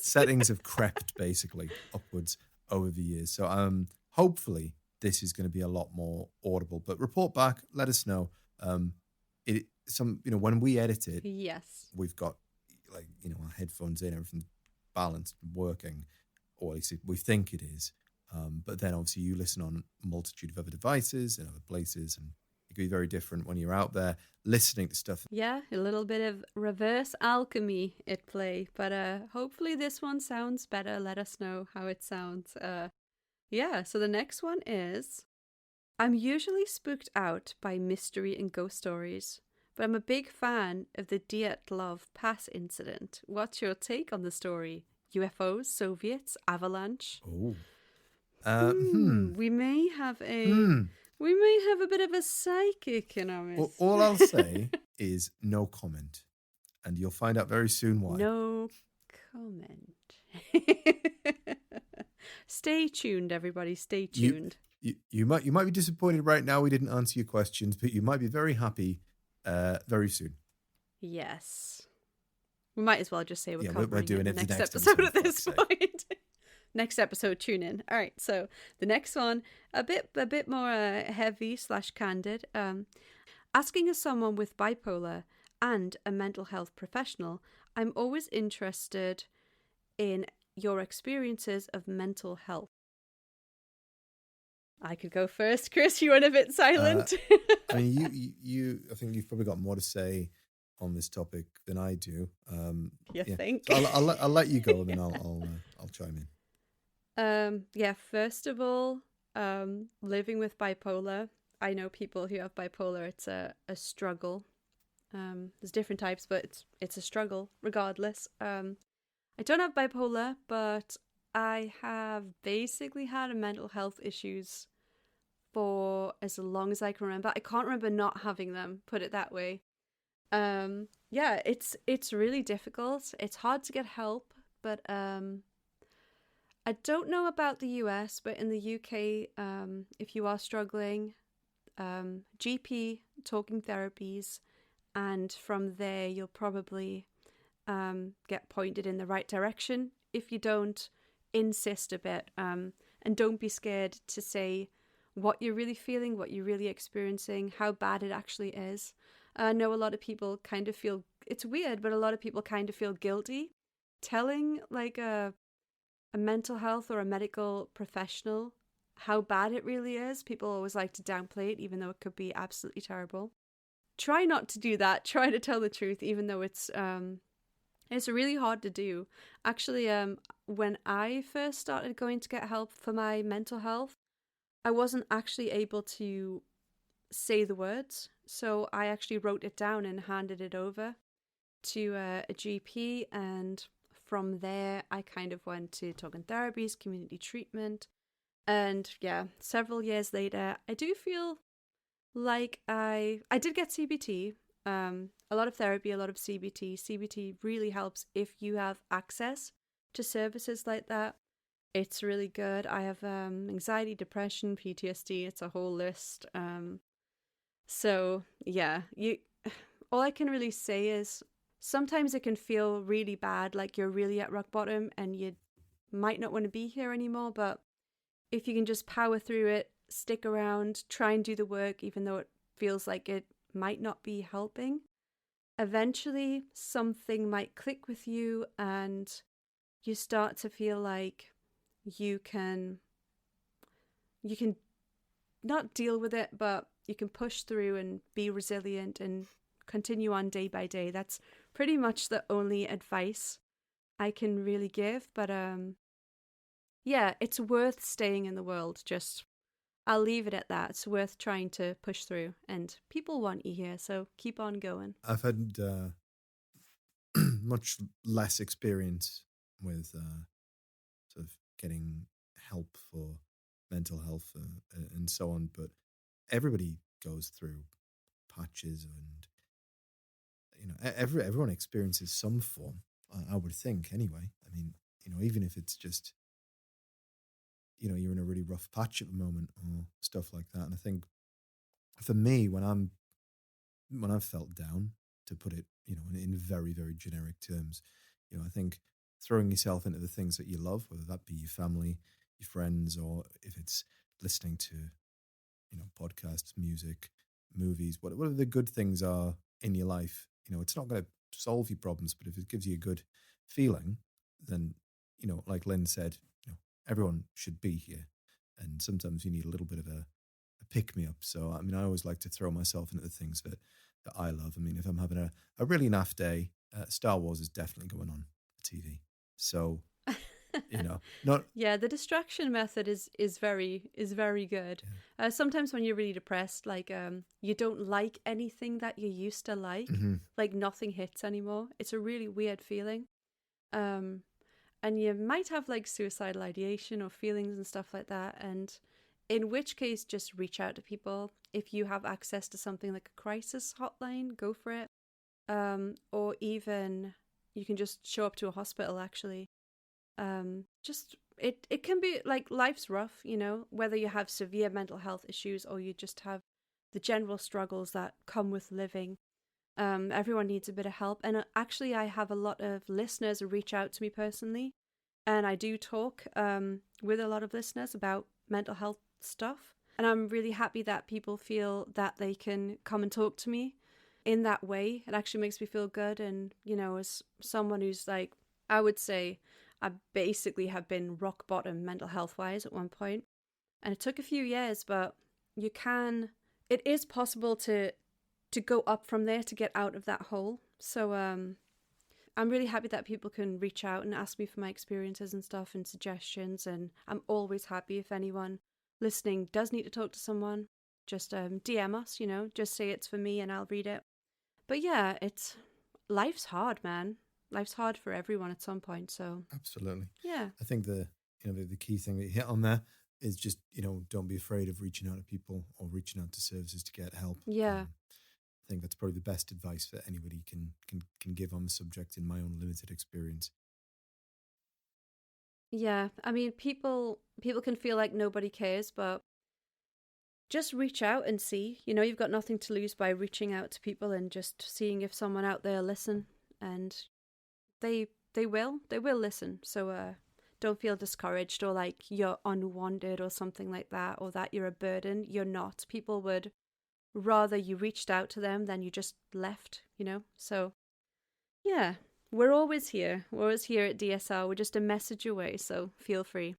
settings have crept basically upwards over the years. So hopefully this is going to be a lot more audible. But report back, let us know. When we edit it, yes, we've got like our headphones in, everything's balanced and working, or at least we think it is. But then obviously you listen on a multitude of other devices and other places, and it can be very different when you're out there listening to stuff. Yeah, a little bit of reverse alchemy at play. But hopefully this one sounds better. Let us know how it sounds. Yeah, so the next one is, I'm usually spooked out by mystery and ghost stories, but I'm a big fan of the Dyatlov Pass incident. What's your take on the story? UFOs, Soviets, avalanche? Oh. We may have a bit of a psychic in our midst. All I'll say is no comment. And you'll find out very soon why. No comment. Stay tuned, everybody. Stay tuned. You might be disappointed right now we didn't answer your questions, but you might be very happy very soon. Yes. We might as well just say we're we're doing it it the the next next episode at episode, this fuck's sake. point. Next episode, tune in. All right, so the next one, a bit more heavy / candid. Asking as someone with bipolar and a mental health professional, I'm always interested in your experiences of mental health. I could go first, Chris. You went a bit silent. I mean, you. I think you've probably got more to say on this topic than I do. You think? So I'll let you go, and then I'll chime in. First of all, living with bipolar. I know people who have bipolar. It's a struggle. There's different types, but it's a struggle regardless. I don't have bipolar, but I have basically had mental health issues for as long as I can remember. I can't remember not having them, put it that way. It's really difficult. It's hard to get help, but I don't know about the US, but in the UK, if you are struggling, GP, talking therapies, and from there you'll probably get pointed in the right direction if you don't insist a bit, and don't be scared to say what you're really feeling, what you're really experiencing, how bad it actually is. I know a lot of people kind of feel, it's weird, but a lot of people kind of feel guilty telling like a mental health or a medical professional how bad it really is. People always like to downplay it, even though it could be absolutely terrible. Try not to do that. Try to tell the truth, even though it's really hard to do. Actually, when I first started going to get help for my mental health, I wasn't actually able to say the words. So I actually wrote it down and handed it over to a GP. And from there, I kind of went to talking therapies, community treatment. And yeah, several years later, I do feel like I did get CBT. A lot of therapy, a lot of CBT. CBT really helps if you have access to services like that. It's really good. I have anxiety, depression, PTSD. It's a whole list. So yeah, all I can really say is sometimes it can feel really bad, like you're really at rock bottom and you might not want to be here anymore. But if you can just power through it, stick around, try and do the work, even though it feels like it might not be helping, eventually something might click with you and you start to feel like you can not deal with it, but you can push through and be resilient and continue on day by day. That's pretty much the only advice I can really give. But yeah, it's worth staying in the world. Just I'll leave it at that. It's worth trying to push through, and people want you here, so keep on going. I've had much less experience with sort of getting help for mental health and so on, but everybody goes through patches, and you know, everyone experiences some form. I would think, anyway. I mean, you know, even if it's just, you know, you're in a really rough patch at the moment or stuff like that. And I think for me, when I've felt down, to put it, you know, in very, very generic terms, you know, I think throwing yourself into the things that you love, whether that be your family, your friends, or if it's listening to, you know, podcasts, music, movies, whatever the good things are in your life, you know, it's not going to solve your problems, but if it gives you a good feeling, then, you know, like Lynn said, you know, everyone should be here. And sometimes you need a little bit of a pick-me-up. So, I mean, I always like to throw myself into the things that I love. I mean, if I'm having a really naff day, Star Wars is definitely going on TV. So, Not Yeah, the distraction method is very good. Sometimes when you're really depressed, like you don't like anything that you used to like nothing hits anymore. It's a really weird feeling. Um, and you might have like suicidal ideation or feelings and stuff like that. And in which case, just reach out to people. If you have access to something like a crisis hotline, go for it. Or even you can just show up to a hospital actually. Just it can be like life's rough, whether you have severe mental health issues or you just have the general struggles that come with living. Everyone needs a bit of help. And actually, I have a lot of listeners reach out to me personally. And I do talk with a lot of listeners about mental health stuff. And I'm really happy that people feel that they can come and talk to me in that way. It actually makes me feel good. And, as someone who's like, I would say I basically have been rock bottom mental health wise at one point. And it took a few years, but it is possible to go up from there, to get out of that hole. So I'm really happy that people can reach out and ask me for my experiences and stuff and suggestions. And I'm always happy if anyone listening does need to talk to someone. Just DM us, just say it's for me and I'll read it. But yeah, life's hard, man. Life's hard for everyone at some point. So absolutely. Yeah. I think the key thing that you hit on there is just, don't be afraid of reaching out to people or reaching out to services to get help. Yeah. I think that's probably the best advice that anybody can give on the subject in my own limited experience. Yeah, I mean, people can feel like nobody cares, but just reach out and see. You've got nothing to lose by reaching out to people and just seeing if someone out there listen, and they will listen. So don't feel discouraged or like you're unwanted or something like that, or that you're a burden. You're not. People would rather you reached out to them than you just left, So, yeah, we're always here. We're always here at DSR. We're just a message away, so feel free.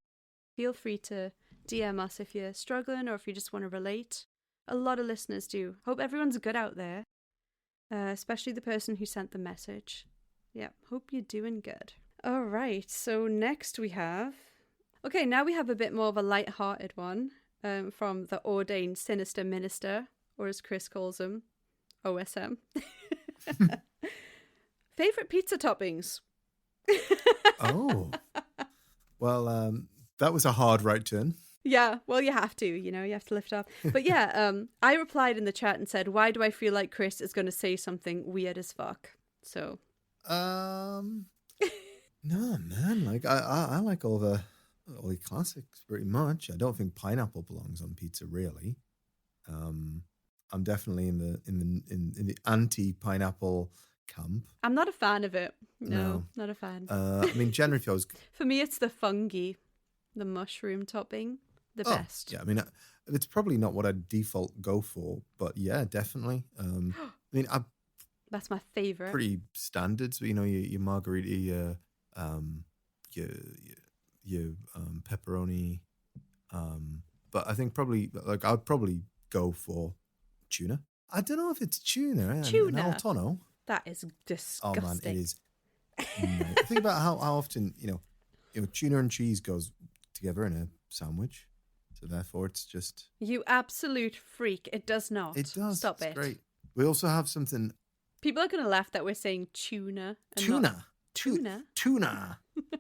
Feel free to DM us if you're struggling or if you just want to relate. A lot of listeners do. Hope everyone's good out there, especially the person who sent the message. Yeah, hope you're doing good. All right, so next we have... Okay, now we have a bit more of a light-hearted one from the Ordained Sinister Minister, or as Chris calls him, OSM. Favorite pizza toppings? Oh. Well, that was a hard right turn. Yeah, well, you have to, you have to lift up. But yeah, I replied in the chat and said, why do I feel like Chris is going to say something weird as fuck? So. No, man. Like, I like all the classics pretty much. I don't think pineapple belongs on pizza, really. I'm definitely in the anti-pineapple camp. I'm not a fan of it. No. Not a fan. I mean, generally, for me, it's the fungi, the mushroom topping, the best. Yeah, I mean, it's probably not what I'd default go for, but yeah, definitely. I mean, that's my favorite. Pretty standard. So, your margarita, your pepperoni. But I think probably, like, I'd probably go for tuna. I don't know if it's tuna. Tuna. Al tonno. That is disgusting. Oh man, it is. Think about how often tuna and cheese goes together in a sandwich. So therefore, it's just... You absolute freak. It does not. It does. Stop it's it. Great. We also have something... People are going to laugh that we're saying tuna. Tuna. Tuna. Tuna. Do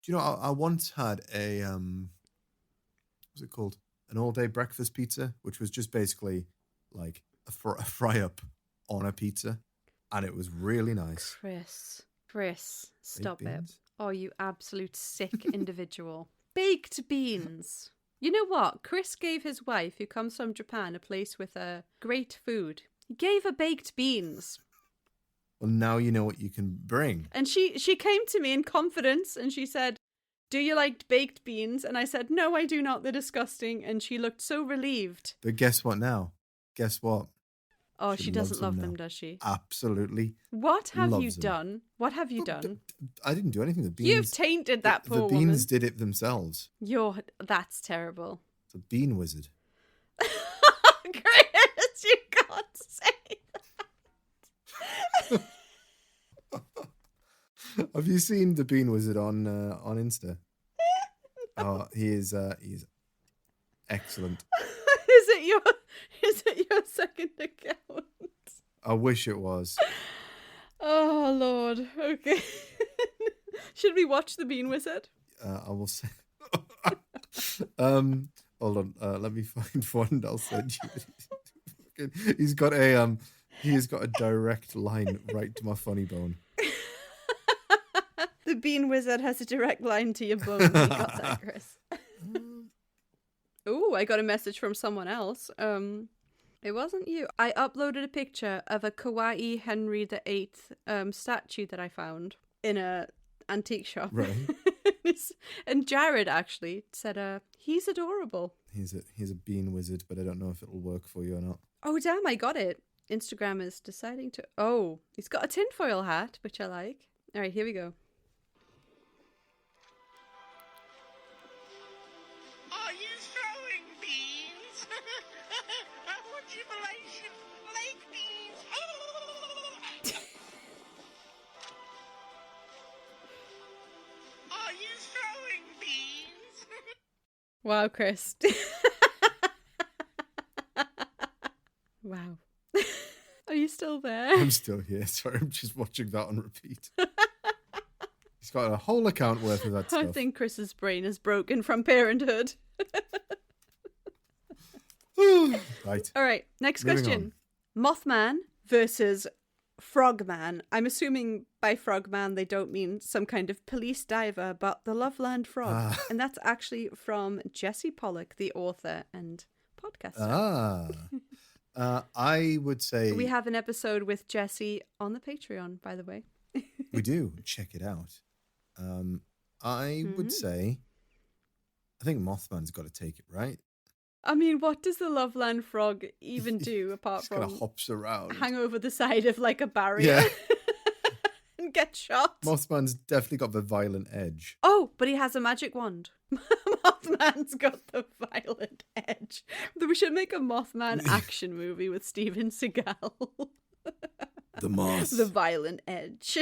you know, I once had a... what was it called? An all-day breakfast pizza, which was just basically like a fry-up on a pizza. And it was really nice. Chris, stop it. Oh, you absolute sick individual. Baked beans. You know what? Chris gave his wife, who comes from Japan, a place with great food. He gave her baked beans. Well, now you know what you can bring. And she came to me in confidence and she said, do you like baked beans? And I said, no, I do not. They're disgusting. And she looked so relieved. But guess what now? Guess what? Oh, she doesn't love them, does she? Absolutely. What have you done? What have you done? I didn't do anything. The beans. You've tainted that poor woman. The beans did it themselves. That's terrible. It's a bean wizard. Chris, you can't say that. Have you seen the Bean Wizard on Insta? Oh, he is excellent. Is it your second account? I wish it was. Oh Lord. Okay. Should we watch the Bean Wizard? I will say. Hold on. Let me find one. I'll send you. He's got a he has got a direct line right to my funny bone. The Bean Wizard has a direct line to your bone. You got that, Chris. Ooh, I got a message from someone else. It wasn't you. I uploaded a picture of a kawaii Henry VIII statue that I found in a antique shop. Right. And Jared actually said, he's adorable. He's a Bean Wizard, but I don't know if it'll work for you or not. Oh, damn, I got it. Instagram is deciding to... Oh, he's got a tinfoil hat, which I like. All right, here we go. Are you throwing beans? What jubilation! Lake beans! Are you throwing beans? Wow, Chris. Wow. Are you still there? I'm still here. Sorry, I'm just watching that on repeat. He's got a whole account worth of that stuff. I think Chris's brain is broken from parenthood. Right. All right, next Moving question. Mothman versus Frogman. I'm assuming by Frogman they don't mean some kind of police diver, but the Loveland Frog. And that's actually from Jesse Pollock, the author and podcaster. I would say... We have an episode with Jesse on the Patreon, by the way. We do. Check it out. I would say... I think Mothman's got to take it, right? I mean, what does the Loveland Frog even do apart from... Just kind of hops around. Hang over the side of like a barrier and get shot. Mothman's definitely got the violent edge. Oh, but he has a magic wand. Mothman's got the violent edge. We should make a Mothman action movie with Steven Seagal. The Moth. The violent edge.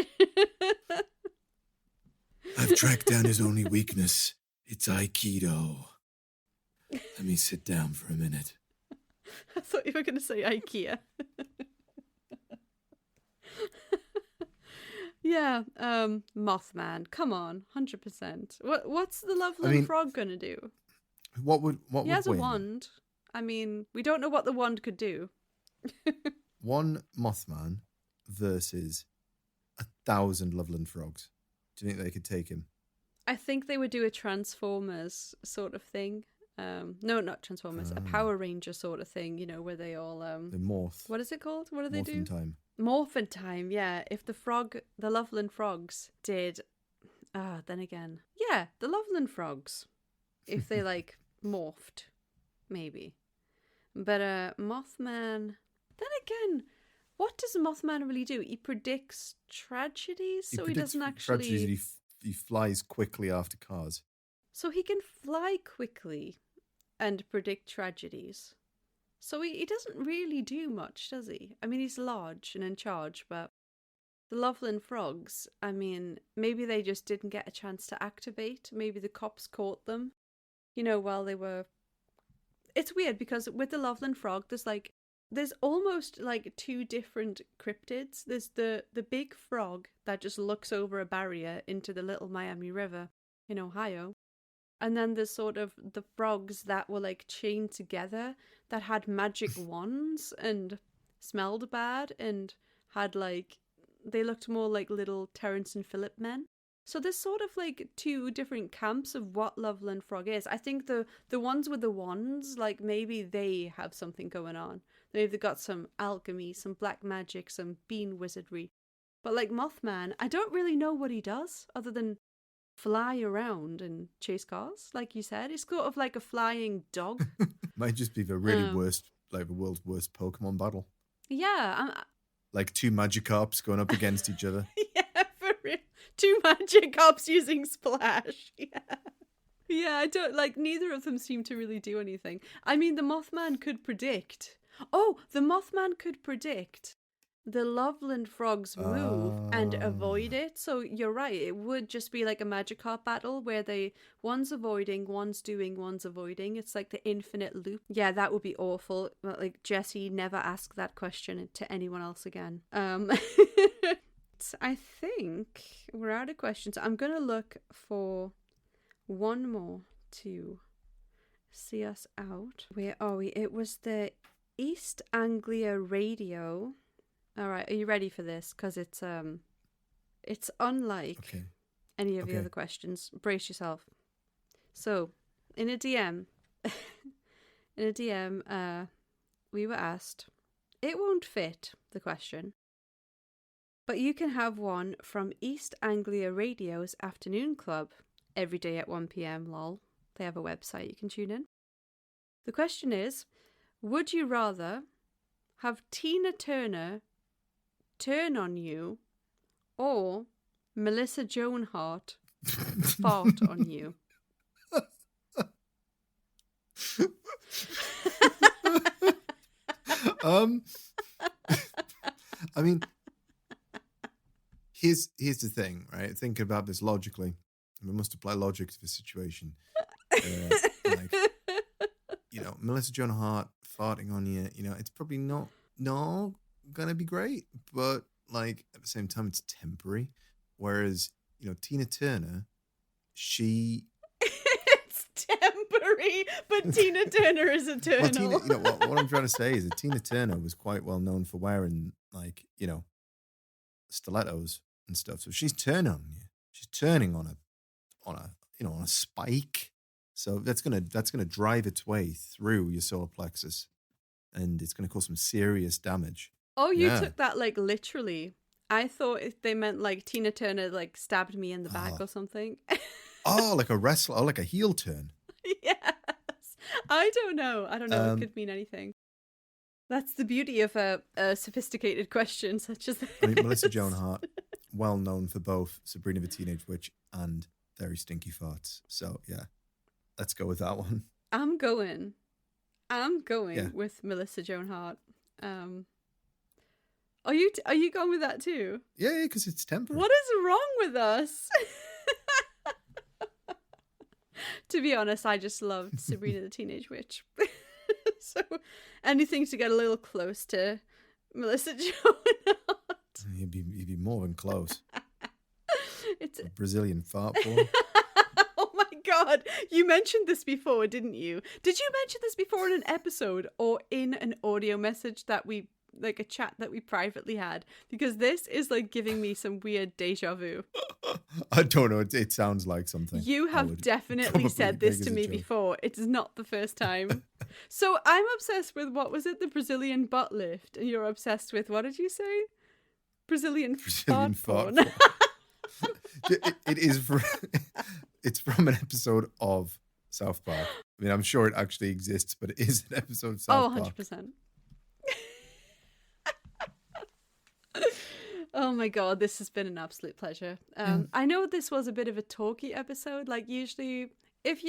I've tracked down his only weakness. It's Aikido. Let me sit down for a minute. I thought you were going to say IKEA. Yeah, Mothman. Come on, 100%. What's the Loveland Frog gonna do? What would He has a wand. I mean, we don't know what the wand could do. One Mothman versus 1,000 Loveland Frogs. Do you think they could take him? I think they would do a Transformers sort of thing. No, not Transformers. A Power Ranger sort of thing. You know, where they all They morph. What is it called? What do they do? Morphin' time. Morphin' time, yeah. If the Loveland Frogs did, then again, yeah, the Loveland Frogs, if they like morphed, maybe. But Mothman, then again, what does Mothman really do? He predicts tragedies, so he doesn't actually. Tragedies, he flies quickly after cars. So he can fly quickly and predict tragedies. So he doesn't really do much, does he? I mean, he's large and in charge, but the Loveland Frogs, I mean, maybe they just didn't get a chance to activate. Maybe the cops caught them, you know, while they were... It's weird because with the Loveland Frog, there's almost like two different cryptids. There's the big frog that just looks over a barrier into the Little Miami River in Ohio. And then there's sort of the frogs that were like chained together that had magic wands and smelled bad and had like, they looked more like little Terrence and Phillip men. So there's sort of like two different camps of what Loveland Frog is. I think the ones with the wands, like maybe they have something going on. Maybe they've got some alchemy, some black magic, some bean wizardry. But like Mothman, I don't really know what he does other than fly around and chase cars, like you said. It's sort of like a flying dog. Might just be the really worst, like the world's worst Pokemon battle. Yeah. Like two Magikarps going up against each other. Yeah, for real. Two Magikarps using Splash. Yeah. Yeah, I don't, like, neither of them seem to really do anything. I mean, the Mothman could predict. Oh, the Mothman could predict the Loveland frogs move and avoid it. So you're right. It would just be like a Magikarp battle where one's avoiding, one's doing, one's avoiding. It's like the infinite loop. Yeah, that would be awful. Like, Jesse, never ask that question to anyone else again. I think we're out of questions. I'm going to look for one more to see us out. Where are we? It was the East Anglia Radio. All right, are you ready for this? Because it's unlike any of the other questions. Brace yourself. So, in a DM, we were asked, it won't fit the question, but you can have one from East Anglia Radio's Afternoon Club every day at 1 p.m. lol. They have a website you can tune in. The question is, would you rather have Tina Turner turn on you or Melissa Joan Hart fart on you? I mean, here's the thing, right? Thinking about this logically, we must apply logic to the situation. Like, Melissa Joan Hart farting on you, it's probably not gonna be great, but like at the same time, it's temporary. Whereas, Tina Turner, she it's temporary, but Tina Turner is eternal. Well, what I'm trying to say is that Tina Turner was quite well known for wearing stilettos and stuff. So she's turning on you. She's turning on a spike. So that's gonna drive its way through your solar plexus, and it's gonna cause some serious damage. Oh, you took that like literally. I thought they meant like Tina Turner like stabbed me in the back or something. Oh, like a wrestler, like a heel turn. Yes. I don't know. It could mean anything. That's the beauty of a sophisticated question such as this. I mean, Melissa Joan Hart, well known for both Sabrina the Teenage Witch and Very Stinky Farts. So yeah, let's go with that one. I'm going with Melissa Joan Hart. Are you going with that too? Yeah, because it's temporary. What is wrong with us? To be honest, I just loved Sabrina the Teenage Witch. So anything to get a little close to Melissa Joan Hart. You'd be more than close. It's a Brazilian fart porn. Oh my god, you mentioned this before, didn't you? Did you mention this before in an episode or in an audio message that a chat that we privately had? Because this is like giving me some weird deja vu. I don't know. It sounds like something. You have definitely said this to me before. It's not the first time. So I'm obsessed with, what was it? The Brazilian butt lift. And you're obsessed with, what did you say? Brazilian fart porn. It is. It's from an episode of South Park. I mean, I'm sure it actually exists, but it is an episode of South Park. 100%. Oh my god, this has been an absolute pleasure. I know this was a bit of a talky episode. Like, usually, if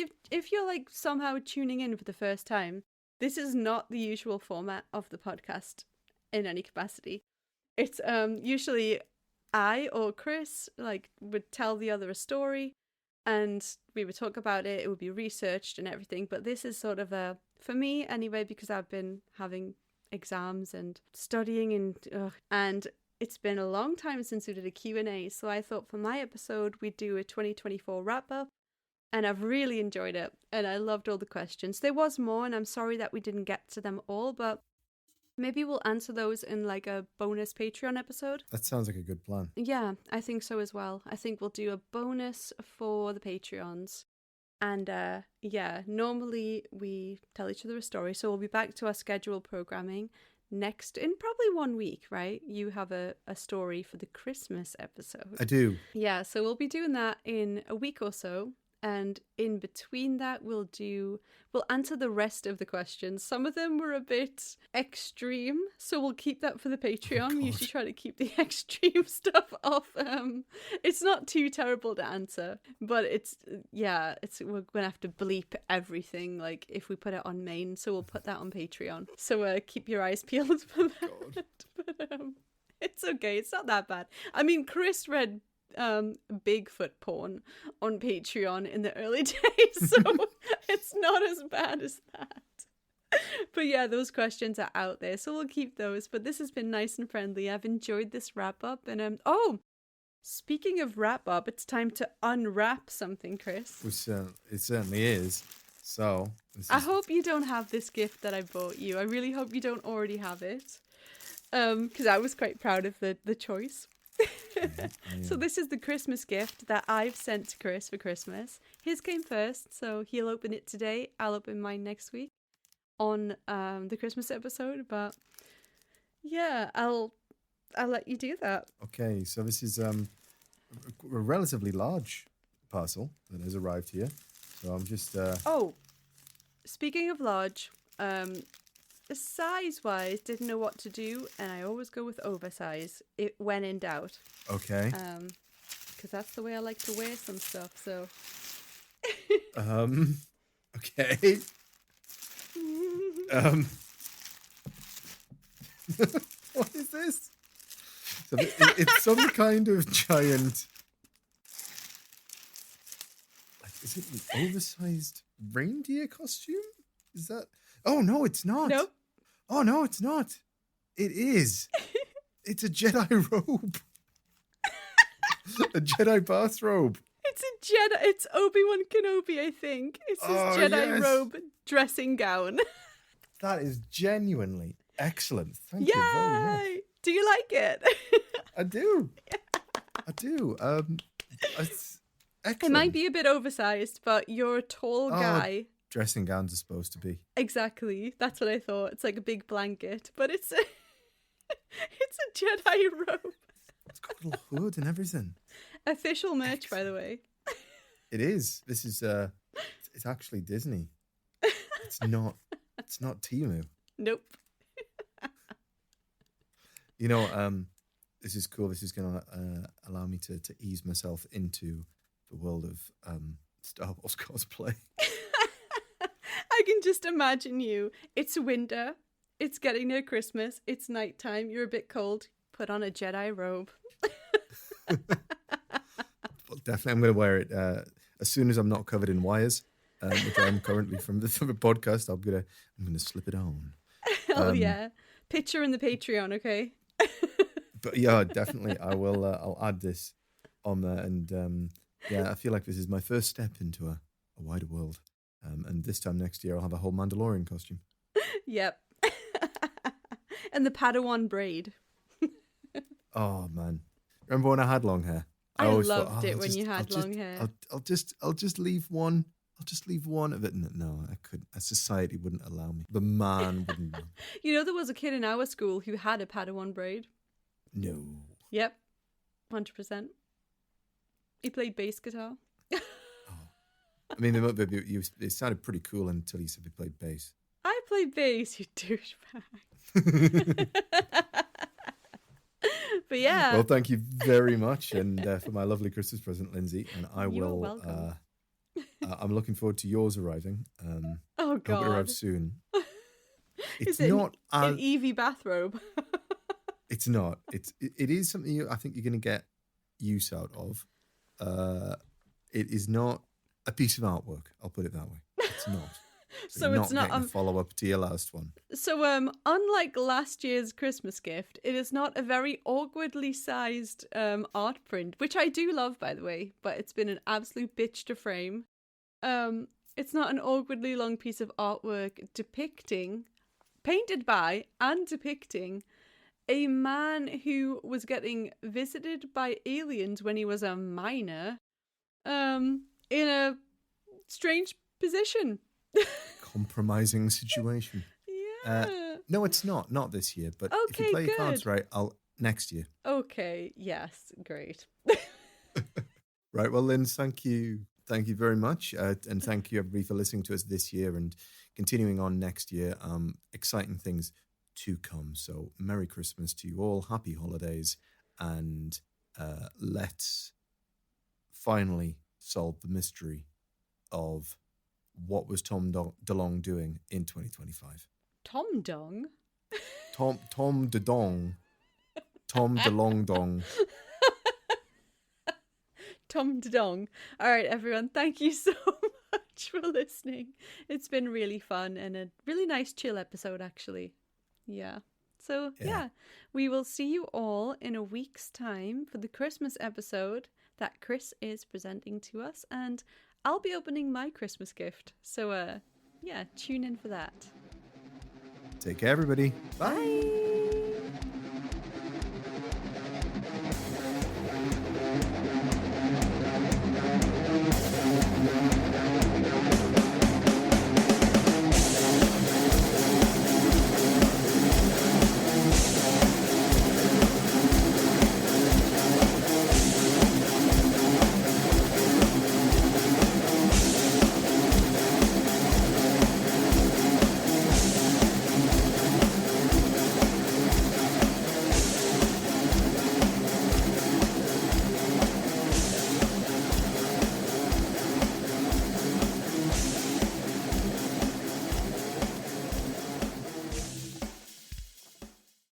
you're like somehow tuning in for the first time, this is not the usual format of the podcast in any capacity. It's usually I or Chris like would tell the other a story, and we would talk about it. It would be researched and everything. But this is sort of for me anyway, because I've been having exams and studying and it's been a long time since we did a Q&A, so I thought for my episode we'd do a 2024 wrap-up, and I've really enjoyed it, and I loved all the questions. There was more, and I'm sorry that we didn't get to them all, but maybe we'll answer those in like a bonus Patreon episode. That sounds like a good plan. Yeah, I think so as well. I think we'll do a bonus for the Patreons. And normally we tell each other a story, so we'll be back to our scheduled programming next in probably 1 week, right? You have a story for the Christmas episode. I do. Yeah, so we'll be doing that in a week or so, and in between that we'll answer the rest of the questions. Some of them were a bit extreme, so we'll keep that for the Patreon. We usually try to keep the extreme stuff off. It's not too terrible to answer, but we're gonna have to bleep everything like if we put it on main, so we'll put that on Patreon, so keep your eyes peeled for that. But It's okay. It's not that bad. I mean, Chris read Bigfoot porn on Patreon in the early days, so it's not as bad as that. But yeah, those questions are out there, so we'll keep those. But this has been nice and friendly. I've enjoyed this wrap up, and speaking of wrap up, it's time to unwrap something, Chris. It certainly is. So I hope you don't have this gift that I bought you. I really hope you don't already have it, because I was quite proud of the choice. Yeah. So this is the Christmas gift that I've sent to Chris for Christmas. His came first, so he'll open it today. I'll open mine next week on the Christmas episode. But yeah, I'll let you do that. Okay, so this is a relatively large parcel that has arrived here. So I'm just... Speaking of large, size-wise, didn't know what to do, and I always go with oversize when in doubt. Okay. Because that's the way I like to wear some stuff, so... Okay. What is this? So it's some kind of giant... Is it an oversized reindeer costume? Is that... Oh, no, it's not. Nope. Oh, no, it's not. It is. It's a Jedi robe. A Jedi bathrobe. It's Obi-Wan Kenobi, I think. It's his Jedi robe dressing gown. That is genuinely excellent. Thank you very much. Do you like it? I do. I do. It's excellent. It might be a bit oversized, but you're a tall guy. Dressing gowns are supposed to be. Exactly. That's what I thought. It's like a big blanket, but it's a Jedi robe. It's got a little hood and everything. Official merch, by the way. It is. This is it's actually Disney. It's not Temu. Nope. You know, this is cool. This is going to allow me to ease myself into the world of Star Wars cosplay. I can just imagine you. It's winter. It's getting near Christmas. It's nighttime. You're a bit cold. Put on a Jedi robe. Well, definitely, I'm going to wear it as soon as I'm not covered in wires, which I am currently from the podcast. I'm gonna slip it on. Hell yeah! Picture in the Patreon, okay? But yeah, definitely, I will. I'll add this on there, and I feel like this is my first step into a wider world. And this time next year, I'll have a whole Mandalorian costume. Yep. And the Padawan braid. Oh man, remember when I had long hair? I always loved thought, it when you had long hair. I'll just leave one. I'll just leave one of it. No, I couldn't. Society wouldn't allow me. The man wouldn't. You know, there was a kid in our school who had a Padawan braid. No. Yep. 100%. He played bass guitar. I mean, it sounded pretty cool until he said he played bass. I played bass, you douchebag. But yeah. Well, thank you very much, and for my lovely Christmas present, Lindsay. And I You're will. welcome. I'm looking forward to yours arriving. Oh God! I hope it arrives soon. It's Is it not an Eevee bathrobe. It's not. It is something I think you're going to get use out of. It is not a piece of artwork. I'll put it that way. It's not. So you're it's not a follow up to your last one. So unlike last year's Christmas gift, it is not a very awkwardly sized art print, which I do love, by the way, but it's been an absolute bitch to frame. It's not an awkwardly long piece of artwork painted by and depicting a man who was getting visited by aliens when he was a minor, in a strange position. Compromising situation. Yeah. No, it's not. Not this year. But if Okay, you play your cards good. right, next year. Okay. Yes. Great. Right. Well, Lynn, thank you. Thank you very much. And thank you, everybody, for listening to us this year and continuing on next year. Exciting things to come. So Merry Christmas to you all. Happy holidays. And let's finally solve the mystery of what was Tom DeLonge doing in 2025. Tom Dong? Tom DeDong Tom DeLong Dong. Tom Dong. All right, everyone. Thank you so much for listening. It's been really fun and a really nice chill episode, actually. Yeah. So, yeah, we will see you all in a week's time for the Christmas episode that Chris is presenting to us. And I'll be opening my Christmas gift. So, yeah, tune in for that. Take care, everybody. Bye. Bye.